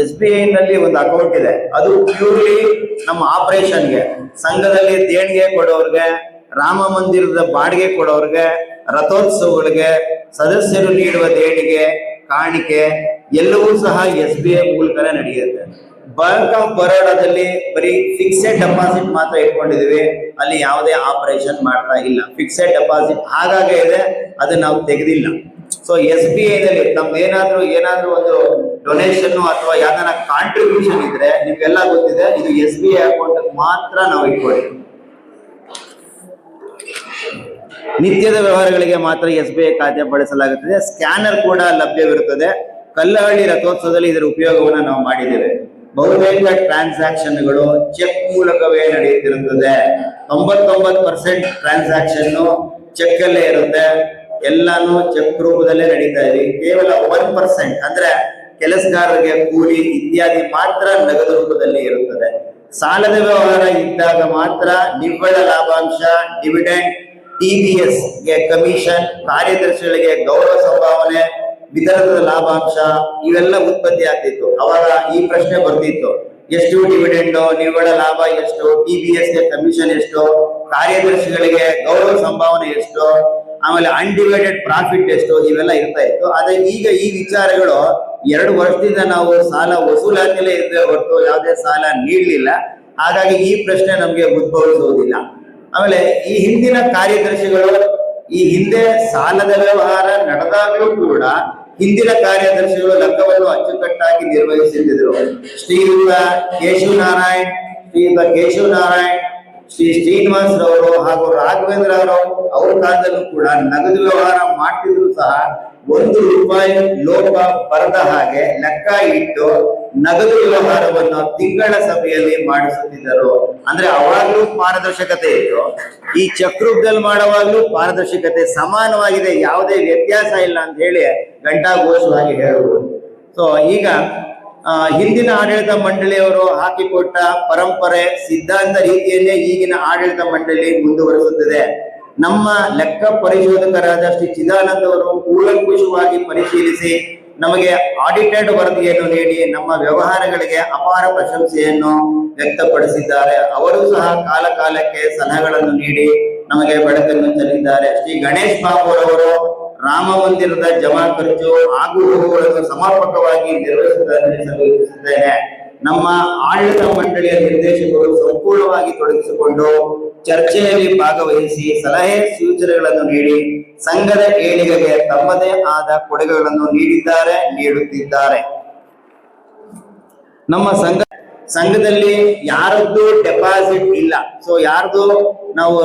SBI ನಲ್ಲಿ ಒಂದು ಅಕೌಂಟ್ ಇದೆ. ಅದು ಪ್ಯೂರ್ಲಿ ನಮ್ಮ ಆಪರೇಷನ್ಗೆ, ಸಂಘದಲ್ಲಿ ದೇಣಿಗೆ ಕೊಡೋರ್ಗೆ, ರಾಮ ಮಂದಿರದ ಬಾಡಿಗೆ ಕೊಡೋರ್ಗೆ, ರಥೋತ್ಸವಗಳಿಗೆ, ಸದಸ್ಯರು ನೀಡುವ ದೇಣಿಗೆ, ಕಾಣಿಕೆ ಎಲ್ಲವೂ ಸಹ SBI ಮೂಲಕನೇ ನಡೆಯುತ್ತೆ. ಬ್ಯಾಂಕ್ ಆಫ್ ಬರೋಡಾದಲ್ಲಿ ಬರೀ ಫಿಕ್ಸೆಡ್ ಡೆಪಾಸಿಟ್ ಮಾತ್ರ ಇಟ್ಕೊಂಡಿದೀವಿ. ಅಲ್ಲಿ ಯಾವುದೇ ಆಪರೇಷನ್ ಮಾಡ್ತಾ ಇಲ್ಲ. ಫಿಕ್ಸೆಡ್ ಡೆಪಾಸಿಟ್ ಹಾಗಾಗೆ ಇದೆ, ಅದನ್ನ ನಾವು ತೆಗೆದಿಲ್ಲ. ಸೊ SBI ನಲ್ಲಿ ನಮ್ದು ಏನಾದ್ರೂ ಒಂದು ಡೊನೇಷನ್ ಅಥವಾ ಯಾವ್ದಾರ ಕಾಂಟ್ರಿಬ್ಯೂಷನ್ ಇದ್ರೆ ನಿಮ್ಗೆಲ್ಲ ಗೊತ್ತಿದೆ, ಇದು SBI ಅಕೌಂಟ್ ಮಾತ್ರ ನಾವು ಇಟ್ಕೊಳ್ಳಿ. ನಿತ್ಯದ ವ್ಯವಹಾರಗಳಿಗೆ ಮಾತ್ರ SBI ಖಾತೆ ಬಳಸಲಾಗುತ್ತದೆ. ಸ್ಕ್ಯಾನರ್ ಕೂಡ ಲಭ್ಯವಿರುತ್ತದೆ. ಕಲ್ಲಹಳ್ಳಿ ರಥೋತ್ಸವದಲ್ಲಿ ಇದರ ಉಪಯೋಗವನ್ನು ನಾವು ಮಾಡಿದ್ದೇವೆ. ಬಹುತೇಕ ಟ್ರಾನ್ಸಾಕ್ಷನ್ಗಳು ಚೆಕ್ ಮೂಲಕವೇ ನಡೆಯುತ್ತಿರುತ್ತದೆ. 99% ಟ್ರಾನ್ಸಾಕ್ಷನ್ ಚೆಕ್ ಅಲ್ಲೇ ಇರುತ್ತೆ. ಎಲ್ಲಾನು ಚೆಕ್ ರೂಪದಲ್ಲೇ ನಡೀತಾ ಇದೆ. ಕೇವಲ 1% ಅಂದ್ರೆ ಕೆಲಸಗಾರರಿಗೆ ಕೂಲಿ ಇತ್ಯಾದಿ ಮಾತ್ರ ನಗದು ರೂಪದಲ್ಲಿ ಇರುತ್ತದೆ. ಸಾಲದ ವ್ಯವಹಾರ ಇದ್ದಾಗ ಮಾತ್ರ ನಿವ್ವಳ ಲಾಭಾಂಶ, ಡಿವಿಡೆಂಡ್, TBS ಗೆ ಕಮಿಷನ್, ಕಾರ್ಯದರ್ಶಿಗಳಿಗೆ ಗೌರವ ಸಂಭಾವನೆ, ವಿತರಣದ ಲಾಭಾಂಶ ಇವೆಲ್ಲ ಉತ್ಪತ್ತಿ ಆಗ್ತಿತ್ತು. ಅವಾಗ ಈ ಪ್ರಶ್ನೆ ಬರ್ತಿತ್ತು, ಎಷ್ಟು ಡಿವಿಡೆಂಡ್, ನಿವ್ವಳ ಲಾಭ ಎಷ್ಟು, TBS ಗೆ ಕಮಿಷನ್ ಎಷ್ಟು, ಕಾರ್ಯದರ್ಶಿಗಳಿಗೆ ಗೌರವ ಸಂಭಾವನೆ ಎಷ್ಟು, ಆಮೇಲೆ ಅನ್ಡಿವೈಡೆಡ್ ಪ್ರಾಫಿಟ್ ಎಷ್ಟು, ಇವೆಲ್ಲ ಇರ್ತಾ ಇತ್ತು. ಆದ್ರೆ ಈಗ ಈ ವಿಚಾರಗಳು 2 ವರ್ಷದಿಂದ ನಾವು ಸಾಲ ವಸೂಲಾತಿಲೇ ಇದ್ದೇ ಹೊರತು ಯಾವುದೇ ಸಾಲ ನೀಡಲಿಲ್ಲ. ಹಾಗಾಗಿ ಈ ಪ್ರಶ್ನೆ ನಮ್ಗೆ ಉದ್ಭವಿಸುವುದಿಲ್ಲ. ಆಮೇಲೆ ಈ ಹಿಂದಿನ ಕಾರ್ಯದರ್ಶಿಗಳು ಈ ಹಿಂದೆ ಸಾಲದ ವ್ಯವಹಾರ ನಡೆದಾಗಲೂ ಕೂಡ ಹಿಂದಿನ ಕಾರ್ಯದರ್ಶಿಗಳು ಲೆಕ್ಕವನ್ನು ಅಚ್ಚುಕಟ್ಟಾಗಿ ನಿರ್ವಹಿಸುತ್ತಿದ್ದರು. ಶ್ರೀಯುತ ಕೇಶವನಾರಾಯಣ್, ಶ್ರೀ ಶ್ರೀನಿವಾಸ್ ರವರು ಹಾಗೂ ರಾಘವೇಂದ್ರ ಅವರು ಅವ್ರ ಕಾಲದಲ್ಲೂ ಕೂಡ ನಗದು ವ್ಯವಹಾರ ಮಾಡ್ತಿದ್ರು ಸಹ ₹1 ಲೋಪ ಬರದ ಹಾಗೆ ಲೆಕ್ಕ ಇಟ್ಟು ನಗದು ವ್ಯವಹಾರವನ್ನು ತಿಂಗಳ ಸಭೆಯಲ್ಲಿ ಮಾಡಿಸುತ್ತಿದ್ದರು. ಅಂದ್ರೆ ಅವಾಗ್ಲೂ ಪಾರದರ್ಶಕತೆ ಇತ್ತು, ಈ ಚಕ್ರೂಪದಲ್ಲಿ ಮಾಡುವಾಗ್ಲೂ ಪಾರದರ್ಶಕತೆ ಸಮಾನವಾಗಿದೆ, ಯಾವುದೇ ವ್ಯತ್ಯಾಸ ಇಲ್ಲ ಅಂತ ಹೇಳಿ ಘಂಟಾಘೋಷವಾಗಿ ಹೇಳುವುದು. ಸೊ ಈಗ ಹಿಂದಿನ ಆಡಳಿತ ಮಂಡಳಿಯವರು ಹಾಕಿಕೊಟ್ಟ ಪರಂಪರೆ ಸಿದ್ಧಾಂತ ರೀತಿಯಲ್ಲೇ ಈಗಿನ ಆಡಳಿತ ಮಂಡಳಿ ಮುಂದುವರಿಸುತ್ತದೆ. ನಮ್ಮ ಲೆಕ್ಕ ಪರಿಶೋಧಕರಾದ ಶ್ರೀ ಚಿದಾನಂದ್ ಅವರು ಕೂಲಂಕುಷವಾಗಿ ಪರಿಶೀಲಿಸಿ ನಮಗೆ ಆಡಿಟೆಡ್ ವರದಿಯನ್ನು ನೀಡಿ ನಮ್ಮ ವ್ಯವಹಾರಗಳಿಗೆ ಅಪಾರ ಪ್ರಶಂಸೆಯನ್ನು ವ್ಯಕ್ತಪಡಿಸಿದ್ದಾರೆ. ಅವರು ಸಹ ಕಾಲ ಕಾಲಕ್ಕೆ ಸಲಹೆಗಳನ್ನು ನೀಡಿ ನಮಗೆ ಬೆಳಕನ್ನು ಚೆಲ್ಲಿದ್ದಾರೆ. ಶ್ರೀ ಗಣೇಶ್ ಬಾಬು ಅವರು ರಾಮ ಮಂದಿರದ ಜಮಾ ಖರ್ಚು ಹಾಗೂ ಹೋಗುಗಳನ್ನು ಸಮರ್ಪಕವಾಗಿ ನಿರ್ವಹಿಸುವುದನ್ನು ಇಚ್ಛಿಸುತ್ತೇನೆ. ನಮ್ಮ ಆಡಳಿತ ಮಂಡಳಿಯ ನಿರ್ದೇಶಕರು ಸಂಪೂರ್ಣವಾಗಿ ತೊಡಗಿಸಿಕೊಂಡು ಚರ್ಚೆಯಲ್ಲಿ ಭಾಗವಹಿಸಿ ಸಲಹೆ ಸೂಚನೆಗಳನ್ನು ನೀಡಿ ಸಂಘದ ಏಳಿಗೆಗೆ ತಮ್ಮದೇ ಆದ ಕೊಡುಗೆಗಳನ್ನು ನೀಡುತ್ತಿದ್ದಾರೆ. ನಮ್ಮ ಸಂಘದಲ್ಲಿ ಯಾರದ್ದು ಡೆಪಾಸಿಟ್ ಇಲ್ಲ. ಸೊ ಯಾರ್ದು ನಾವು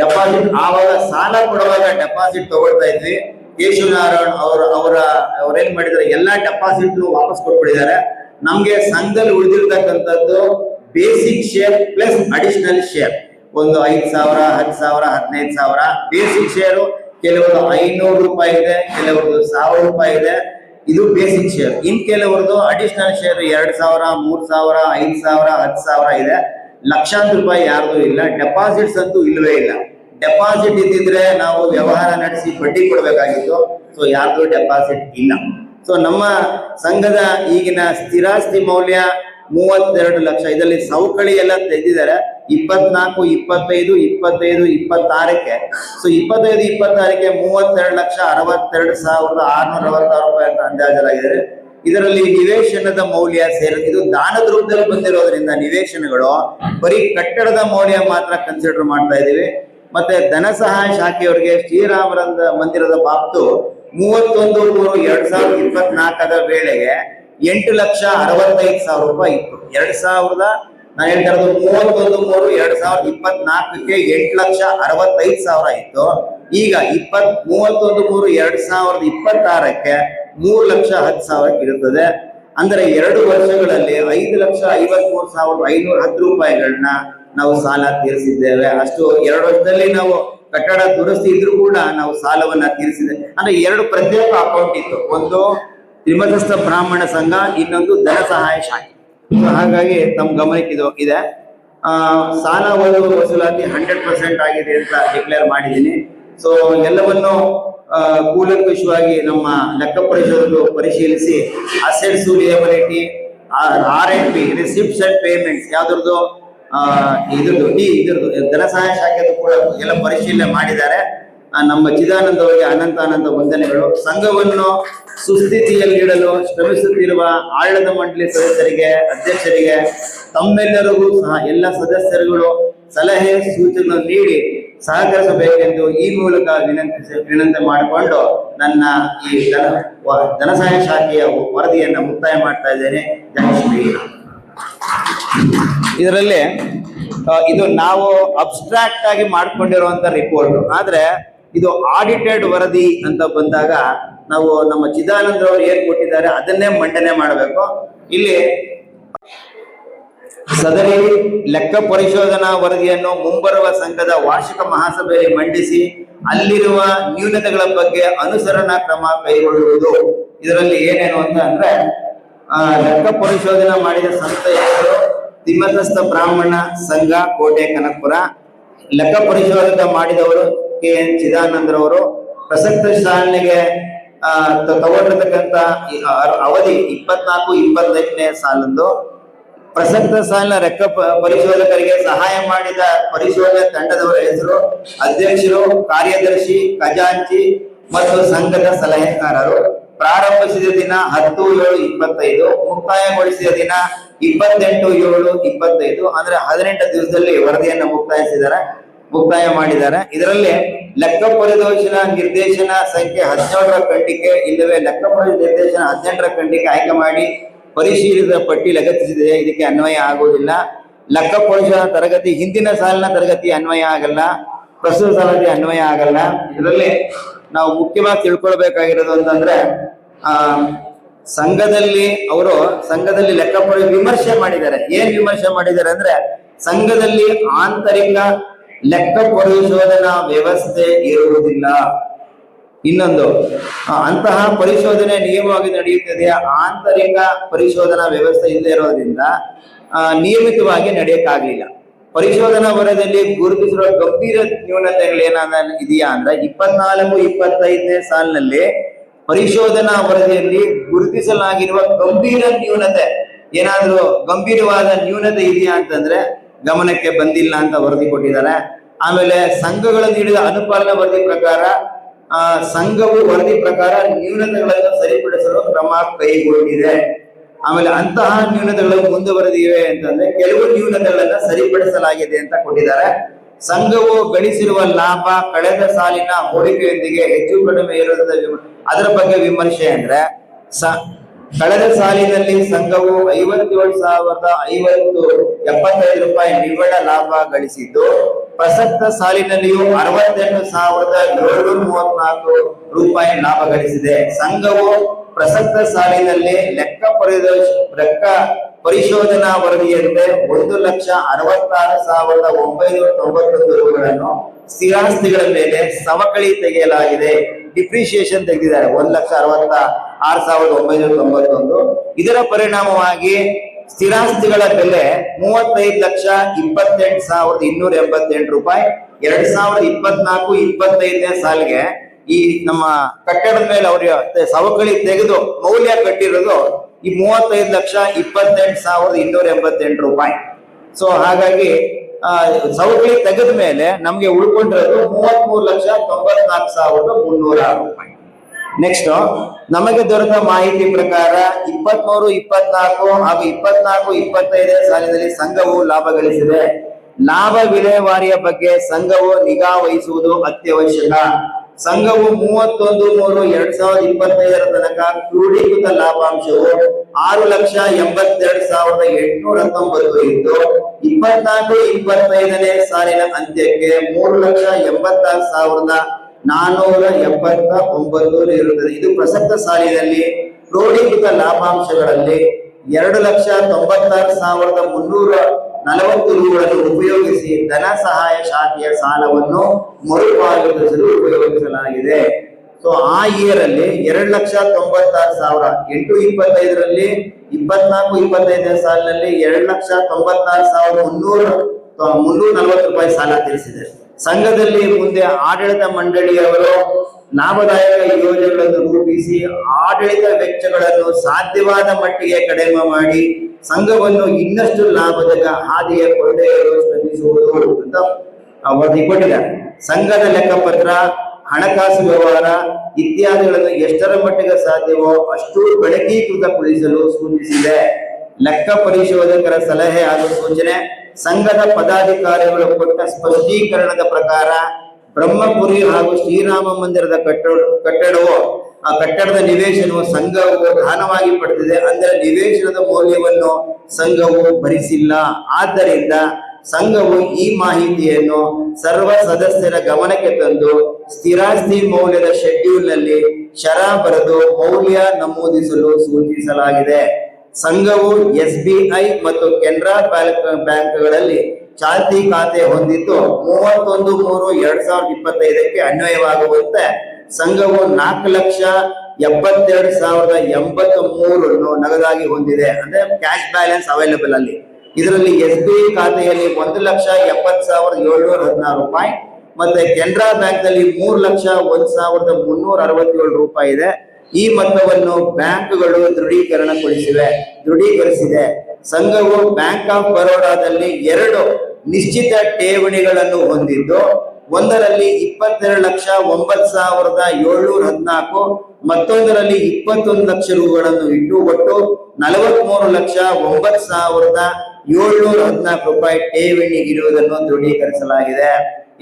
ಡೆಪಾಸಿಟ್ ಆವಾಗ ಸಾಲ ಕೊಡುವಾಗ ಡೆಪಾಸಿಟ್ ತಗೊಳ್ತಾ ಇದ್ವಿ. ಕೇಶವನಾರಾಯಣ್ ಅವ್ರೇನ್ ಮಾಡಿದ್ದಾರೆ, ಎಲ್ಲಾ ಡೆಪಾಸಿಟ್ ವಾಪಸ್ ಕೊಟ್ಬಿಟ್ಟಿದ್ದಾರೆ. ನಮ್ಗೆ ಸಂಘದಲ್ಲಿ ಉಳಿದಿರ್ತಕ್ಕಂಥದ್ದು basic share plus additional share, ಒಂದು 5,000, 10,000, 15,000 ಬೇಸಿಕ್ ಶೇರು. ಕೆಲವರು ₹500 ಇದೆ, ಕೆಲವರದು ₹1,000 ಇದೆ. ಇದು ಬೇಸಿಕ್ ಶೇರ್. ಇನ್ ಕೆಲವರದು ಅಡಿಷನಲ್ ಶೇರ್ 2,000, 3,000, 5,000, 10,000 ಇದೆ. ಲಕ್ಷಾಂತರ ರೂಪಾಯಿ ಯಾರ್ದು ಇಲ್ಲ. ಡೆಪಾಸಿಟ್ಸ್ ಅಂತೂ ಇಲ್ಲವೇ ಇಲ್ಲ. ಡೆಪಾಸಿಟ್ ಇದ್ದಿದ್ರೆ ನಾವು ವ್ಯವಹಾರ ನಡೆಸಿ ಬಡ್ಡಿ ಕೊಡಬೇಕಾಗಿತ್ತು. ಸೊ ಯಾರ್ದು ಡೆಪಾಸಿಟ್ ಇಲ್ಲ. ಸೊ ನಮ್ಮ ಸಂಘದ ಈಗಿನ ಸ್ಥಿರಾಸ್ತಿ ಮೌಲ್ಯ 32 ಲಕ್ಷ. ಇದರಲ್ಲಿ ಸವಕಳಿ ಎಲ್ಲ ತೆಗೆದಿದ್ದಾರೆ. 24, 25, 26ಕ್ಕೆ ಸೊ 25, 26ಕ್ಕೆ 32,62,666 ಅಂತ ಅಂದಾಜಲಾಗಿದೆ. ಇದರಲ್ಲಿ ನಿವೇಶನದ ಮೌಲ್ಯ ಇದು ದಾನದ ರೂಪದಲ್ಲಿ ಬಂದಿರೋದ್ರಿಂದ ನಿವೇಶನಗಳು ಬರೀ ಕಟ್ಟಡದ ಮೌಲ್ಯ ಮಾತ್ರ ಕನ್ಸಿಡರ್ ಮಾಡ್ತಾ ಇದೀವಿ. ಮತ್ತೆ ಧನ ಸಹಾಯ ಶಾಖೆಯವರಿಗೆ ಶ್ರೀರಾಮರಂದ ಮಂದಿರದ ಬಾಬ್ತು 31/3/2024 ವೇಳೆಗೆ ₹8,65,000 ಇತ್ತು. 2000 ನಾನು ಹೇಳ್ತಾ ಇರೋದು 31/3/2024ಕ್ಕೆ ₹8,65,000 ಇತ್ತು. ಈಗ 31/3/2026ಕ್ಕೆ ₹3,10,000 ಇರುತ್ತದೆ. ಅಂದ್ರೆ 2 ವರ್ಷಗಳಲ್ಲಿ ₹5,53,510 ನಾವು ಸಾಲ ತೀರಿಸಿದ್ದೇವೆ. ಅಷ್ಟು 2 ವರ್ಷದಲ್ಲಿ ನಾವು ಕಟ್ಟಡ ದುರಸ್ತಿ ಇದ್ರೂ ಕೂಡ ನಾವು ಸಾಲವನ್ನ ತೀರಿಸಿದ್ದೇವೆ. ಅಂದ್ರೆ 2 ಪ್ರತ್ಯೇಕ ಅಕೌಂಟ್ ಇತ್ತು, ಒಂದು ತ್ರಿಮತಸ್ಥ ಬ್ರಾಹ್ಮಣ ಸಂಘ, ಇನ್ನೊಂದು ಧನ ಸಹಾಯ ಶಾಖೆ. ಹಾಗಾಗಿ ತಮ್ಮ ಗಮನಕ್ಕೆ ಇದು ಇದೆ. ಸಾಲ ವಸೂಲಾತಿ 100% ಆಗಿದೆ ಅಂತ ಡಿಕ್ಲೇರ್ ಮಾಡಿದ್ದೀನಿ. ಸೊ ಎಲ್ಲವನ್ನು ಕೂಲಂಕುಷವಾಗಿ ನಮ್ಮ ಲೆಕ್ಕ ಪರಿಶೋಧಕರು ಪರಿಶೀಲಿಸಿ assets, liability, R&P, receipts and payments ಯಾವ್ದ್ರದ್ದು ಇದ್ರದ್ದು ಧನ ಸಹಾಯ ಶಾಖೆದು ಕೂಡ ಎಲ್ಲ ಪರಿಶೀಲನೆ ಮಾಡಿದ್ದಾರೆ. ನಮ್ಮ ಚಿದಾನಂದ ಅವರಿಗೆ ಅನಂತ ವಂದನೆಗಳು. ಸಂಘವನ್ನು ಸುಸ್ಥಿತಿಯಲ್ಲಿಡಲು ಶ್ರಮಿಸುತ್ತಿರುವ ಆಡಳಿತ ಮಂಡಳಿ ಸದಸ್ಯರಿಗೆ, ಅಧ್ಯಕ್ಷರಿಗೆ, ತಮ್ಮೆಲ್ಲರಿಗೂ ಸಹ ಎಲ್ಲ ಸದಸ್ಯರುಗಳು ಸಲಹೆ ಸೂಚನೆ ನೀಡಿ ಸಹಕರಿಸಬೇಕೆಂದು ಈ ಮೂಲಕ ವಿನಂತಿ ಮಾಡಿಕೊಂಡು ನನ್ನ ಈ ಧನ ಸಹಾಯ ಶಾಖೆಯ ವರದಿಯನ್ನು ಮುಕ್ತಾಯ ಮಾಡ್ತಾ ಇದ್ದೇನೆ. ಜೈ ಶ್ರೀರಾಮ್. ಇದರಲ್ಲಿ ಇದು ನಾವು ಅಬ್ಸ್ಟ್ರಾಕ್ಟ್ ಆಗಿ ಮಾಡ್ಕೊಂಡಿರುವಂತ ರಿಪೋರ್ಟ್, ಆದ್ರೆ ಇದು ಆಡಿಟೆಡ್ ವರದಿ ಅಂತ ಬಂದಾಗ ನಾವು ನಮ್ಮ ಚಿದಾನಂದ ಅವರು ಏನ್ ಕೊಟ್ಟಿದ್ದಾರೆ ಅದನ್ನೇ ಮಂಡನೆ ಮಾಡಬೇಕು. ಇಲ್ಲಿ ಸದರಿ ಲೆಕ್ಕ ಪರಿಶೋಧನಾ ವರದಿಯನ್ನು ಮುಂಬರುವ ಸಂಘದ ವಾರ್ಷಿಕ ಮಹಾಸಭೆಯಲ್ಲಿ ಮಂಡಿಸಿ ಅಲ್ಲಿರುವ ನ್ಯೂನತೆಗಳ ಬಗ್ಗೆ ಅನುಸರಣಾ ಕ್ರಮ ಕೈಗೊಳ್ಳುವುದು. ಇದರಲ್ಲಿ ಏನೇನು ಅಂತ ಅಂದ್ರೆ ಲೆಕ್ಕ ಪರಿಶೋಧನೆ ಮಾಡಿದ ಸಂಸ್ಥೆ ಹೆಸರು ತ್ರಿಮತಸ್ಥ ಬ್ರಾಹ್ಮಣ ಸಂಘ, ಕೋಟೆ ಕನಕಪುರ. ಲೆಕ್ಕ ಪರಿಶೋಧನೆ ಮಾಡಿದವರು KN ಚಿದಾನಂದ್ರವರು. ಪ್ರಸಕ್ತ ಸಾಲಿಗೆ ತಗೊಂಡಿರ್ತಕ್ಕಂಥ ಅವಧಿ 24-25ನೇ ಸಾಲಂದು. ಪ್ರಸಕ್ತ ಸಾಲಿನ ಪರಿಶೋಧಕರಿಗೆ ಸಹಾಯ ಮಾಡಿದ ಪರಿಶೋಧನಾ ತಂಡದವರ ಹೆಸರು, ಅಧ್ಯಕ್ಷರು, ಕಾರ್ಯದರ್ಶಿ, ಖಜಾಂಚಿ ಮತ್ತು ಸಂಘದ ಸಲಹೆಗಾರರು. ಪ್ರಾರಂಭಿಸಿದ ದಿನ 10/7/25, ಮುಕ್ತಾಯಗೊಳಿಸಿದ ದಿನ 28/7/25. ಅಂದ್ರೆ 18 ದಿವಸದಲ್ಲಿ ವರದಿಯನ್ನು ಮುಕ್ತಾಯ ಮಾಡಿದ್ದಾರೆ. ಇದರಲ್ಲಿ ಲೆಕ್ಕ ಪರಿಶೋಧನಾ ನಿರ್ದೇಶನ ಸಂಖ್ಯೆ 17ರ ಖಂಡಿಕೆ ಇಲ್ಲವೇ ಲೆಕ್ಕ ನಿರ್ದೇಶನ 18ರ ಖಂಡಿಕೆ ಆಯ್ಕೆ ಮಾಡಿ ಪರಿಶೀಲಿಸಿದ ಪಟ್ಟಿ ಲಗತ್ತಿಸಿದೆ. ಇದಕ್ಕೆ ಅನ್ವಯ ಆಗುವುದಿಲ್ಲ. ಲೆಕ್ಕ ಪರಿಶೋಧನಾ ತರಗತಿ ಹಿಂದಿನ ಸಾಲಿನ ತರಗತಿ ಅನ್ವಯ ಆಗಲ್ಲ, ಪ್ರಸ್ತುತ ಸಾಲಕ್ಕೆ ಅನ್ವಯ ಆಗಲ್ಲ. ಇದರಲ್ಲಿ ನಾವು ಮುಖ್ಯವಾಗಿ ತಿಳ್ಕೊಳ್ಬೇಕಾಗಿರೋದು ಅಂತಂದ್ರೆ ಸಂಘದಲ್ಲಿ ಲೆಕ್ಕ ವಿಮರ್ಶೆ ಮಾಡಿದ್ದಾರೆ. ಏನ್ ವಿಮರ್ಶೆ ಮಾಡಿದ್ದಾರೆ ಅಂದ್ರೆ, ಸಂಘದಲ್ಲಿ ಆಂತರಿಕ ಲೆಕ್ಕ ಪರಿಶೋಧನಾ ವ್ಯವಸ್ಥೆ ಇರುವುದಿಲ್ಲ. ಇನ್ನೊಂದು, ಅಂತಹ ಪರಿಶೋಧನೆ ನಿಯಮವಾಗಿ ನಡೆಯುತ್ತದೆ. ಆಂತರಿಕ ಪರಿಶೋಧನಾ ವ್ಯವಸ್ಥೆ ಇಲ್ಲದೆ ಇರೋದ್ರಿಂದ ನಿಯಮಿತವಾಗಿ ನಡೆಯಕ್ಕಾಗ್ಲಿಲ್ಲ. ಪರಿಶೋಧನಾ ವರದಿಯಲ್ಲಿ ಗುರುತಿಸಿರುವ ಗಂಭೀರ ನ್ಯೂನತೆಗಳು ಇದೆಯಾ ಅಂದ್ರೆ, 24-25ನೇ ಸಾಲಿನಲ್ಲಿ ಪರಿಶೋಧನಾ ವರದಿಯಲ್ಲಿ ಗುರುತಿಸಲಾಗಿರುವ ಗಂಭೀರ ನ್ಯೂನತೆ, ಏನಾದ್ರೂ ಗಂಭೀರವಾದ ನ್ಯೂನತೆ ಇದೆಯಾ ಅಂತಂದ್ರೆ ಗಮನಕ್ಕೆ ಬಂದಿಲ್ಲ ಅಂತ ವರದಿ ಕೊಟ್ಟಿದ್ದಾರೆ. ಆಮೇಲೆ ಸಂಘಗಳು ನೀಡಿದ ಅನುಪಾಲನಾ ವರದಿ ಪ್ರಕಾರ ಸಂಘವು ವರದಿ ಪ್ರಕಾರ ನ್ಯೂನತೆಗಳನ್ನು ಸರಿಪಡಿಸಲು ಕ್ರಮ ಕೈಗೊಂಡಿದೆ. ಆಮೇಲೆ ಅಂತಹ ನ್ಯೂನತೆಗಳು ಮುಂದುವರೆದಿವೆ ಅಂತಂದ್ರೆ ಕೆಲವು ನ್ಯೂನತೆಗಳನ್ನ ಸರಿಪಡಿಸಲಾಗಿದೆ ಅಂತ ಕೊಟ್ಟಿದ್ದಾರೆ. ಸಂಘವು ಗಳಿಸಿರುವ ಲಾಭ ಕಳೆದ ಸಾಲಿನ ಹೂಡಿಕೆಯೊಂದಿಗೆ ಹೆಚ್ಚು ಕಡಿಮೆ ಇರುವುದರ ಅದರ ಬಗ್ಗೆ ವಿಮರ್ಶೆ ಅಂದ್ರೆ, ಕಳೆದ ಸಾಲಿನಲ್ಲಿ ಸಂಘವು 57,575 ರೂಪಾಯಿ ನಿವ್ವಳ ಲಾಭ ಗಳಿಸಿದ್ದು, ಪ್ರಸಕ್ತ ಸಾಲಿನಲ್ಲಿಯೂ 68,734 ರೂಪಾಯಿ ಲಾಭ ಗಳಿಸಿದೆ. ಸಂಘವು ಪ್ರಸಕ್ತ ಸಾಲಿನಲ್ಲಿ ಲೆಕ್ಕ ಪರಿಶೋಧನಾ ವರದಿಯಂತೆ 1,66,991 ರೂಪಾಯಿಗಳನ್ನು ಸ್ಥಿರಾಸ್ತಿಗಳ ಮೇಲೆ ಸವಕಳಿ ತೆಗೆಯಲಾಗಿದೆ. ಡಿಪ್ರಿಸಿಯೇಷನ್ ತೆಗೆದಿದ್ದಾರೆ 1,66,991. ಇದರ ಪರಿಣಾಮವಾಗಿ ಸ್ಥಿರಾಸ್ತಿಗಳ ಬೆಲೆ 35,28,288 ರೂಪಾಯಿ. 2024-25ನೇ ಸಾಲಿಗೆ ಈ ನಮ್ಮ ಕಟ್ಟಡದ ಮೇಲೆ ಅವ್ರಿಗೆ ಸವಕಳಿ ತೆಗೆದು ಮೌಲ್ಯ ಕಟ್ಟಿರೋದು ಈ 35,28,288 ರೂಪಾಯಿ. ಸೊ ಹಾಗಾಗಿ ಸವಕಳಿ ತೆಗೆದ ಮೇಲೆ ನಮ್ಗೆ ಉಳ್ಕೊಂಡಿರೋದು 33,94,306 ರೂಪಾಯಿ. ನೆಕ್ಸ್ಟ್, ನಮಗೆ ದೊರೆತ ಮಾಹಿತಿ ಪ್ರಕಾರ 23-24 ಹಾಗೂ 24-25ನೇ ಸಾಲಿನಲ್ಲಿ ಸಂಘವು ಲಾಭ ಗಳಿಸಿದೆ. ಲಾಭ ವಿಲೇವಾರಿಯ ಬಗ್ಗೆ ಸಂಘವು ನಿಗಾ ವಹಿಸುವುದು ಅತ್ಯವಶ್ಯಕ. ಸಂಘವು 31/3/2025 ತನಕ ಕ್ರೋಢೀಕೃತ ಲಾಭಾಂಶವು 6,82,819 ಇದ್ದು, 24-25ನೇ ಸಾಲಿನ ಅಂತ್ಯಕ್ಕೆ 3,86,479 ಇರುತ್ತದೆ. ಇದು ಪ್ರಸಕ್ತ ಸಾಲಿನಲ್ಲಿ ಕ್ರೋಢೀಕೃತ ಲಾಭಾಂಶಗಳಲ್ಲಿ 2,96,340 ರೂಗಳನ್ನು ಉಪಯೋಗಿಸಿ ಧನ ಸಹಾಯ ಶಾಖೆಯ ಸಾಲವನ್ನು ಮರುಪಾವತಿಸಲು ಉಪಯೋಗಿಸಲಾಗಿದೆ. ಸೊ ಆ ಇಯರ್ ಅಲ್ಲಿ 2,96,000, 8-25ರಲ್ಲಿ 24-25ನೇ ಸಾಲಿನಲ್ಲಿ 2,96,340 ರೂಪಾಯಿ ಸಾಲ ತೀರಿಸಿದೆ. ಸಂಘದಲ್ಲಿ ಮುಂದೆ ಆಡಳಿತ ಮಂಡಳಿಯವರು ಲಾಭದಾಯಕ ಯೋಜನೆಗಳನ್ನು ರೂಪಿಸಿ ಆಡಳಿತ ವೆಚ್ಚಗಳನ್ನು ಸಾಧ್ಯವಾದ ಮಟ್ಟಿಗೆ ಕಡಿಮೆ ಮಾಡಿ ಸಂಘವನ್ನು ಇನ್ನಷ್ಟು ಲಾಭದ ಹಾದಿಯ ಕೊಂಡೊಯ್ಯಲು ಶ್ರಮಿಸುವುದು ಅಂತ ವರದಿ ಕೊಟ್ಟಿದ್ದಾರೆ. ಸಂಘದ ಲೆಕ್ಕಪತ್ರ, ಹಣಕಾಸು ವ್ಯವಹಾರ ಇತ್ಯಾದಿಗಳನ್ನು ಎಷ್ಟರ ಮಟ್ಟಿಗೆ ಸಾಧ್ಯವೋ ಅಷ್ಟು ಗಣಕೀಕೃತಗೊಳಿಸಲು ಸೂಚಿಸಿದೆ. ಲೆಕ್ಕ ಪರಿಶೋಧಕರ ಸಲಹೆ ಹಾಗೂ ಸೂಚನೆ, ಸಂಘದ ಪದಾಧಿಕಾರಿಗಳು ಕೊಟ್ಟ ಸ್ಪಷ್ಟೀಕರಣದ ಪ್ರಕಾರ ಬ್ರಹ್ಮಪುರಿ ಹಾಗೂ ಶ್ರೀರಾಮ ಮಂದಿರದ ಕಟ್ಟಡದ ನಿವೇಶನವು ಸಂಘವು ದಾನವಾಗಿ ಪಡೆದಿದೆ. ಅಂದರೆ ನಿವೇಶನದ ಮೌಲ್ಯವನ್ನು ಸಂಘವು ಭರಿಸಿಲ್ಲ. ಆದ್ದರಿಂದ ಸಂಘವು ಈ ಮಾಹಿತಿಯನ್ನು ಸರ್ವ ಸದಸ್ಯರ ಗಮನಕ್ಕೆ ತಂದು ಸ್ಥಿರಾಸ್ತಿ ಮೌಲ್ಯದ ಶೆಡ್ಯೂಲ್ ನಲ್ಲಿ ಶರ ಬರೆದು ಮೌಲ್ಯ ನಮೂದಿಸಲು ಸೂಚಿಸಲಾಗಿದೆ. ಸಂಘವು SBI ಮತ್ತು ಕೆನರಾ ಬ್ಯಾಂಕ್ಗಳಲ್ಲಿ ಚಾಲ್ತಿ ಖಾತೆ ಹೊಂದಿದ್ದು 31/3/2025ಕ್ಕೆ ಅನ್ವಯವಾಗುವಂತೆ ಸಂಘವು 4,72,083 ನಗದಾಗಿ ಹೊಂದಿದೆ. ಅಂದ್ರೆ ಕ್ಯಾಶ್ ಬ್ಯಾಲೆನ್ಸ್ ಅವೈಲೇಬಲ್ ಅಲ್ಲಿ. ಇದರಲ್ಲಿ SBI ಖಾತೆಯಲ್ಲಿ 1,70,716 ರೂಪಾಯಿ ಮತ್ತೆ ಕೆನರಾ ಬ್ಯಾಂಕ್ ನಲ್ಲಿ 3,01,367 ರೂಪಾಯಿ ಇದೆ. ಈ ಮೊತ್ತವನ್ನು ಬ್ಯಾಂಕ್ಗಳು ದೃಢೀಕರಿಸಿದೆ. ಸಂಘವು ಬ್ಯಾಂಕ್ ಆಫ್ ಬರೋಡಾದಲ್ಲಿ 2 ನಿಶ್ಚಿತ ಠೇವಣಿಗಳನ್ನು ಹೊಂದಿದ್ದು, ಒಂದರಲ್ಲಿ 22,09,714, ಮತ್ತೊಂದರಲ್ಲಿ 21 ಲಕ್ಷ ರೂಗಳನ್ನು ಇಟ್ಟು ಒಟ್ಟು 43,09,714 ರೂಪಾಯಿ ಠೇವಣಿ ಇರುವುದನ್ನು ದೃಢೀಕರಿಸಲಾಗಿದೆ.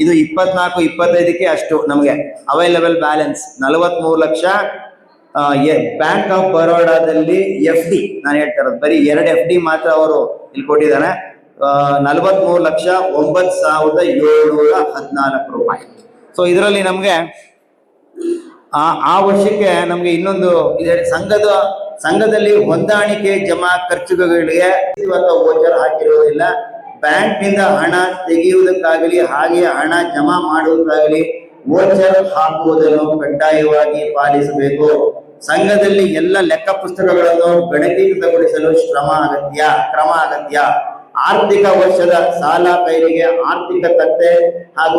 ಇದು 24-25ಕ್ಕೆ ಅಷ್ಟು ನಮಗೆ available balance 43 lakh. Bank of ಬರೋಡಾದಲ್ಲಿ FD ನಾನು ಹೇಳ್ತಾ ಇರೋದು ಬರೀ 2 FD ಮಾತ್ರ ಅವರು ಇಲ್ಲಿ ಕೊಟ್ಟಿದ್ದಾರೆ. 43,09,714 ರೂಪಾಯಿ. ಸೊ ಇದರಲ್ಲಿ ನಮ್ಗೆ ಆ ವರ್ಷಕ್ಕೆ ನಮ್ಗೆ ಇನ್ನೊಂದು ಸಂಘದಲ್ಲಿ ಹೊಂದಾಣಿಕೆ ಜಮಾ ಖರ್ಚುಗಳಿಗೆ ವೋಚರ್ ಹಾಕಿರುವುದಿಲ್ಲ. ಬ್ಯಾಂಕ್ ನಿಂದ ಹಣ ತೆಗೆಯುವುದಕ್ಕಾಗಲಿ ಹಾಗೆ ಹಣ ಜಮಾ ಮಾಡುವುದಕ್ಕಾಗಲಿ ವೋಚರ್ ಹಾಕುವುದನ್ನು ಕಡ್ಡಾಯವಾಗಿ ಪಾಲಿಸಬೇಕು. ಸಂಘದಲ್ಲಿ ಎಲ್ಲ ಲೆಕ್ಕ ಪುಸ್ತಕಗಳನ್ನು ಗಣಕೀಕೃತಗೊಳಿಸಲು ಕ್ರಮ ಅಗತ್ಯ. ಆರ್ಥಿಕ ವರ್ಷದ ಸಾಲ ಕೈಲಿಗೆ ಆರ್ಥಿಕ ತತ್ತೆ ಹಾಗೂ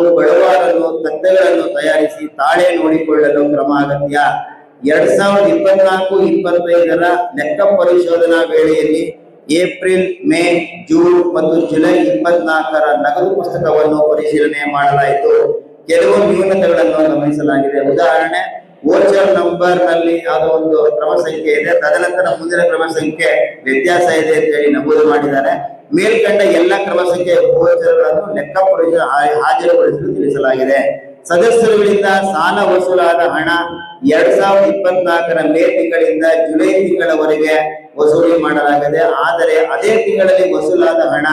ತತ್ತೆಗಳನ್ನು ತಯಾರಿಸಿ ತಾಳೆ ನೋಡಿಕೊಳ್ಳಲು ಕ್ರಮ ಅಗತ್ಯ. 2024-25ರ ಲೆಕ್ಕ ಪರಿಶೋಧನಾ ವೇಳೆಯಲ್ಲಿ ಏಪ್ರಿಲ್, ಮೇ, ಜೂನ್ ಮತ್ತು ಜುಲೈ 24ರ ನಗದು ಪುಸ್ತಕವನ್ನು ಪರಿಶೀಲನೆ ಮಾಡಲಾಯಿತು. ಕೆಲವು ನ್ಯೂನತೆಗಳನ್ನು ಗಮನಿಸಲಾಗಿದೆ. ಉದಾಹರಣೆ, ವೋಚರ್ ನಂಬರ್ ನಲ್ಲಿ ಯಾವುದೋ ಒಂದು ಕ್ರಮ ಸಂಖ್ಯೆ ಇದೆ, ತದನಂತರ ಮುಂದಿನ ಕ್ರಮ ಸಂಖ್ಯೆ ವ್ಯತ್ಯಾಸ ಇದೆ ಅಂತ ಹೇಳಿ ನಮೂದು ಮಾಡಿದ್ದಾರೆ. ಮೇಲ್ಕಂಡ ಎಲ್ಲ ಕ್ರಮ ಸಂಖ್ಯೆ ವೋಚರ್ಗಳನ್ನು ಲೆಕ್ಕ ಹಾಜರುಗೊಳಿಸಲು ತಿಳಿಸಲಾಗಿದೆ. ಸದಸ್ಯರುಗಳಿಂದ ಸಾಲ ವಸೂಲಾದ ಹಣ 2024ರ ಮೇ ತಿಂಗಳಿಂದ ಜುಲೈ ತಿಂಗಳವರೆಗೆ ವಸೂಲಿ ಮಾಡಲಾಗಿದೆ. ಆದರೆ ಅದೇ ತಿಂಗಳಲ್ಲಿ ವಸೂಲಾದ ಹಣ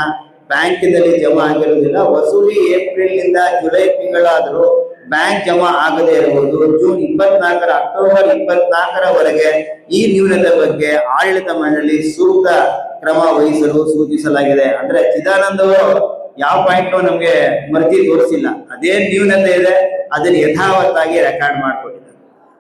ಬ್ಯಾಂಕಿನಲ್ಲಿ ಜಮಾ ಆಗಿರುವುದಿಲ್ಲ. ವಸೂಲಿ ಏಪ್ರಿಲ್ ನಿಂದ ಜುಲೈ ತಿಂಗಳಾದರೂ ಬ್ಯಾಂಕ್ ಜಮಾ ಆಗದೇ ಇರಬಹುದು. ಜೂನ್ 24ರ ಅಕ್ಟೋಬರ್ 24ರವರೆಗೆ ಈ ನ್ಯೂನತೆ ಬಗ್ಗೆ ಆಡಳಿತ ಮಂಡಳಿ ಸೂಕ್ತ ಕ್ರಮ ವಹಿಸಲು ಸೂಚಿಸಲಾಗಿದೆ. ಅಂದ್ರೆ ಚಿದಾನಂದ್ ಅವರು ಯಾವ ಪಾಯಿಂಟ್ ನಮ್ಗೆ ಮರ್ಜಿ ತೋರಿಸಿಲ್ಲ, ಅದೇ ನ್ಯೂನತೆ ಇದೆ, ಅದನ್ನ ಯಥಾವತ್ತಾಗಿ ರೆಕಾರ್ಡ್ ಮಾಡ್ಕೊಟ್ಟಿದ್ದಾರೆ.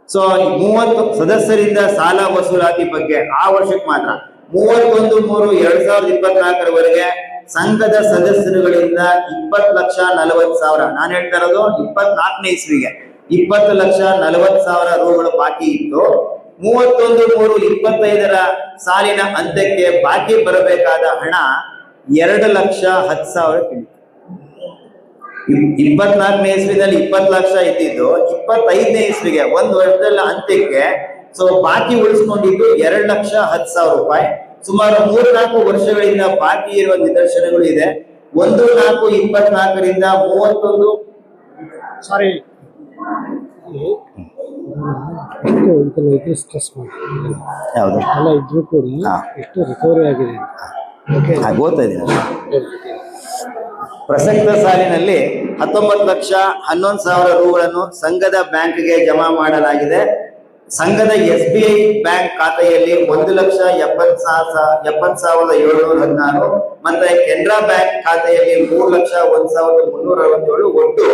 ಸೊ 30 ಸದಸ್ಯರಿಂದ ಸಾಲ ವಸೂಲಾತಿ ಬಗ್ಗೆ ಆ ವರ್ಷಕ್ಕೆ ಮಾತ್ರ 31/3/2024ರವರೆಗೆ ಸಂಘದ ಸದಸ್ಯರುಗಳಿಂದ 20,40,000 ನಾನು ಹೇಳ್ತಾ ಇರೋದು 24ನೇ ಇಸ್ವಿಗೆ 20,40,000 ರೂಗಳು ಬಾಕಿ ಇತ್ತು. 31/3/25ರ ಸಾಲಿನ ಅಂತ್ಯಕ್ಕೆ ಬಾಕಿ ಬರಬೇಕಾದ ಹಣ 2,10,000 ಇಳಿತು. 24ನೇ ಇಸ್ವಿನಲ್ಲಿ 20 ಲಕ್ಷ ಇದ್ದಿದ್ದು 25ನೇ ಇಸ್ವಿಗೆ 1 ವರ್ಷದ ಅಂತ್ಯಕ್ಕೆ ಸೊ ಬಾಕಿ ಉಳಿಸ್ಕೊಂಡಿದ್ದು 2,10,000 ರೂಪಾಯಿ. ಸುಮಾರು 3-4 ವರ್ಷಗಳಿಂದ ಬಾಕಿ ಇರುವ ನಿದರ್ಶನಗಳು ಇದೆ. 1/4/24ರಿಂದ 31 ಸಾರಿ ಸ್ಟ್ರೆಸ್ ಮಾಡಿ ಯಾವುದು ಎಲ್ಲ ಇದ್ರೂ ಕೂಡ ಎಷ್ಟು ರಿಕವರಿ ಆಗಿದೆ ಗೊತ್ತಾ ಇದೀನಿ. ಪ್ರಸಕ್ತ ಸಾಲಿನಲ್ಲಿ 19,11,000 ರೂಗಳನ್ನು ಸಂಘದ ಬ್ಯಾಂಕ್ಗೆ ಜಮಾ ಮಾಡಲಾಗಿದೆ. ಸಂಘದ SBI ಬ್ಯಾಂಕ್ ಖಾತೆಯಲ್ಲಿ 1,70,716 ಮತ್ತೆ ಕೆನರಾ ಬ್ಯಾಂಕ್ ಖಾತೆಯಲ್ಲಿ 3,01,367 ಒಟ್ಟು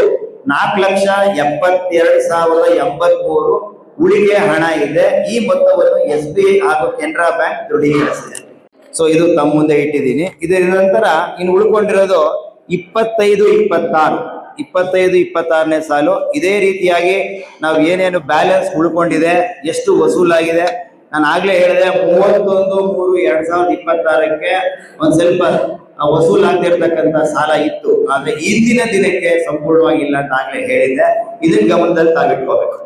4,72,083 ಉಳಿಕೆ ಹಣ ಇದೆ. ಈ ಮೊತ್ತವನ್ನು SBI ಹಾಗೂ ಕೆನರಾ ಬ್ಯಾಂಕ್ ದೃಢೀಕರಿಸಿದೆ. ಸೊ ಇದು ತಮ್ಮ ಮುಂದೆ ಇಟ್ಟಿದ್ದೀನಿ. ಇದರ ನಂತರ ಇನ್ನು ಉಳ್ಕೊಂಡಿರೋದು 25-26ನೇ ಸಾಲು. ಇದೇ ರೀತಿಯಾಗಿ ನಾವು ಏನೇನು ಬ್ಯಾಲೆನ್ಸ್ ಉಳ್ಕೊಂಡಿದೆ, ಎಷ್ಟು ವಸೂಲಾಗಿದೆ, ನಾನು ಆಗ್ಲೇ ಹೇಳಿದೆ 31/3/2026ಕ್ಕೆ ಒಂದ್ ಸ್ವಲ್ಪ ವಸೂಲಾಗ್ತಿರ್ತಕ್ಕಂಥ ಸಾಲ ಇತ್ತು, ಆದ್ರೆ ಇಂದಿನ ದಿನಕ್ಕೆ ಸಂಪೂರ್ಣವಾಗಿ ಇಲ್ಲ ಅಂತ ಆಗ್ಲೇ ಹೇಳಿದ್ದೆ. ಇದನ್ನ ಗಮನದಲ್ಲಿ ತಾವಿಟ್ಕೋಬೇಕು.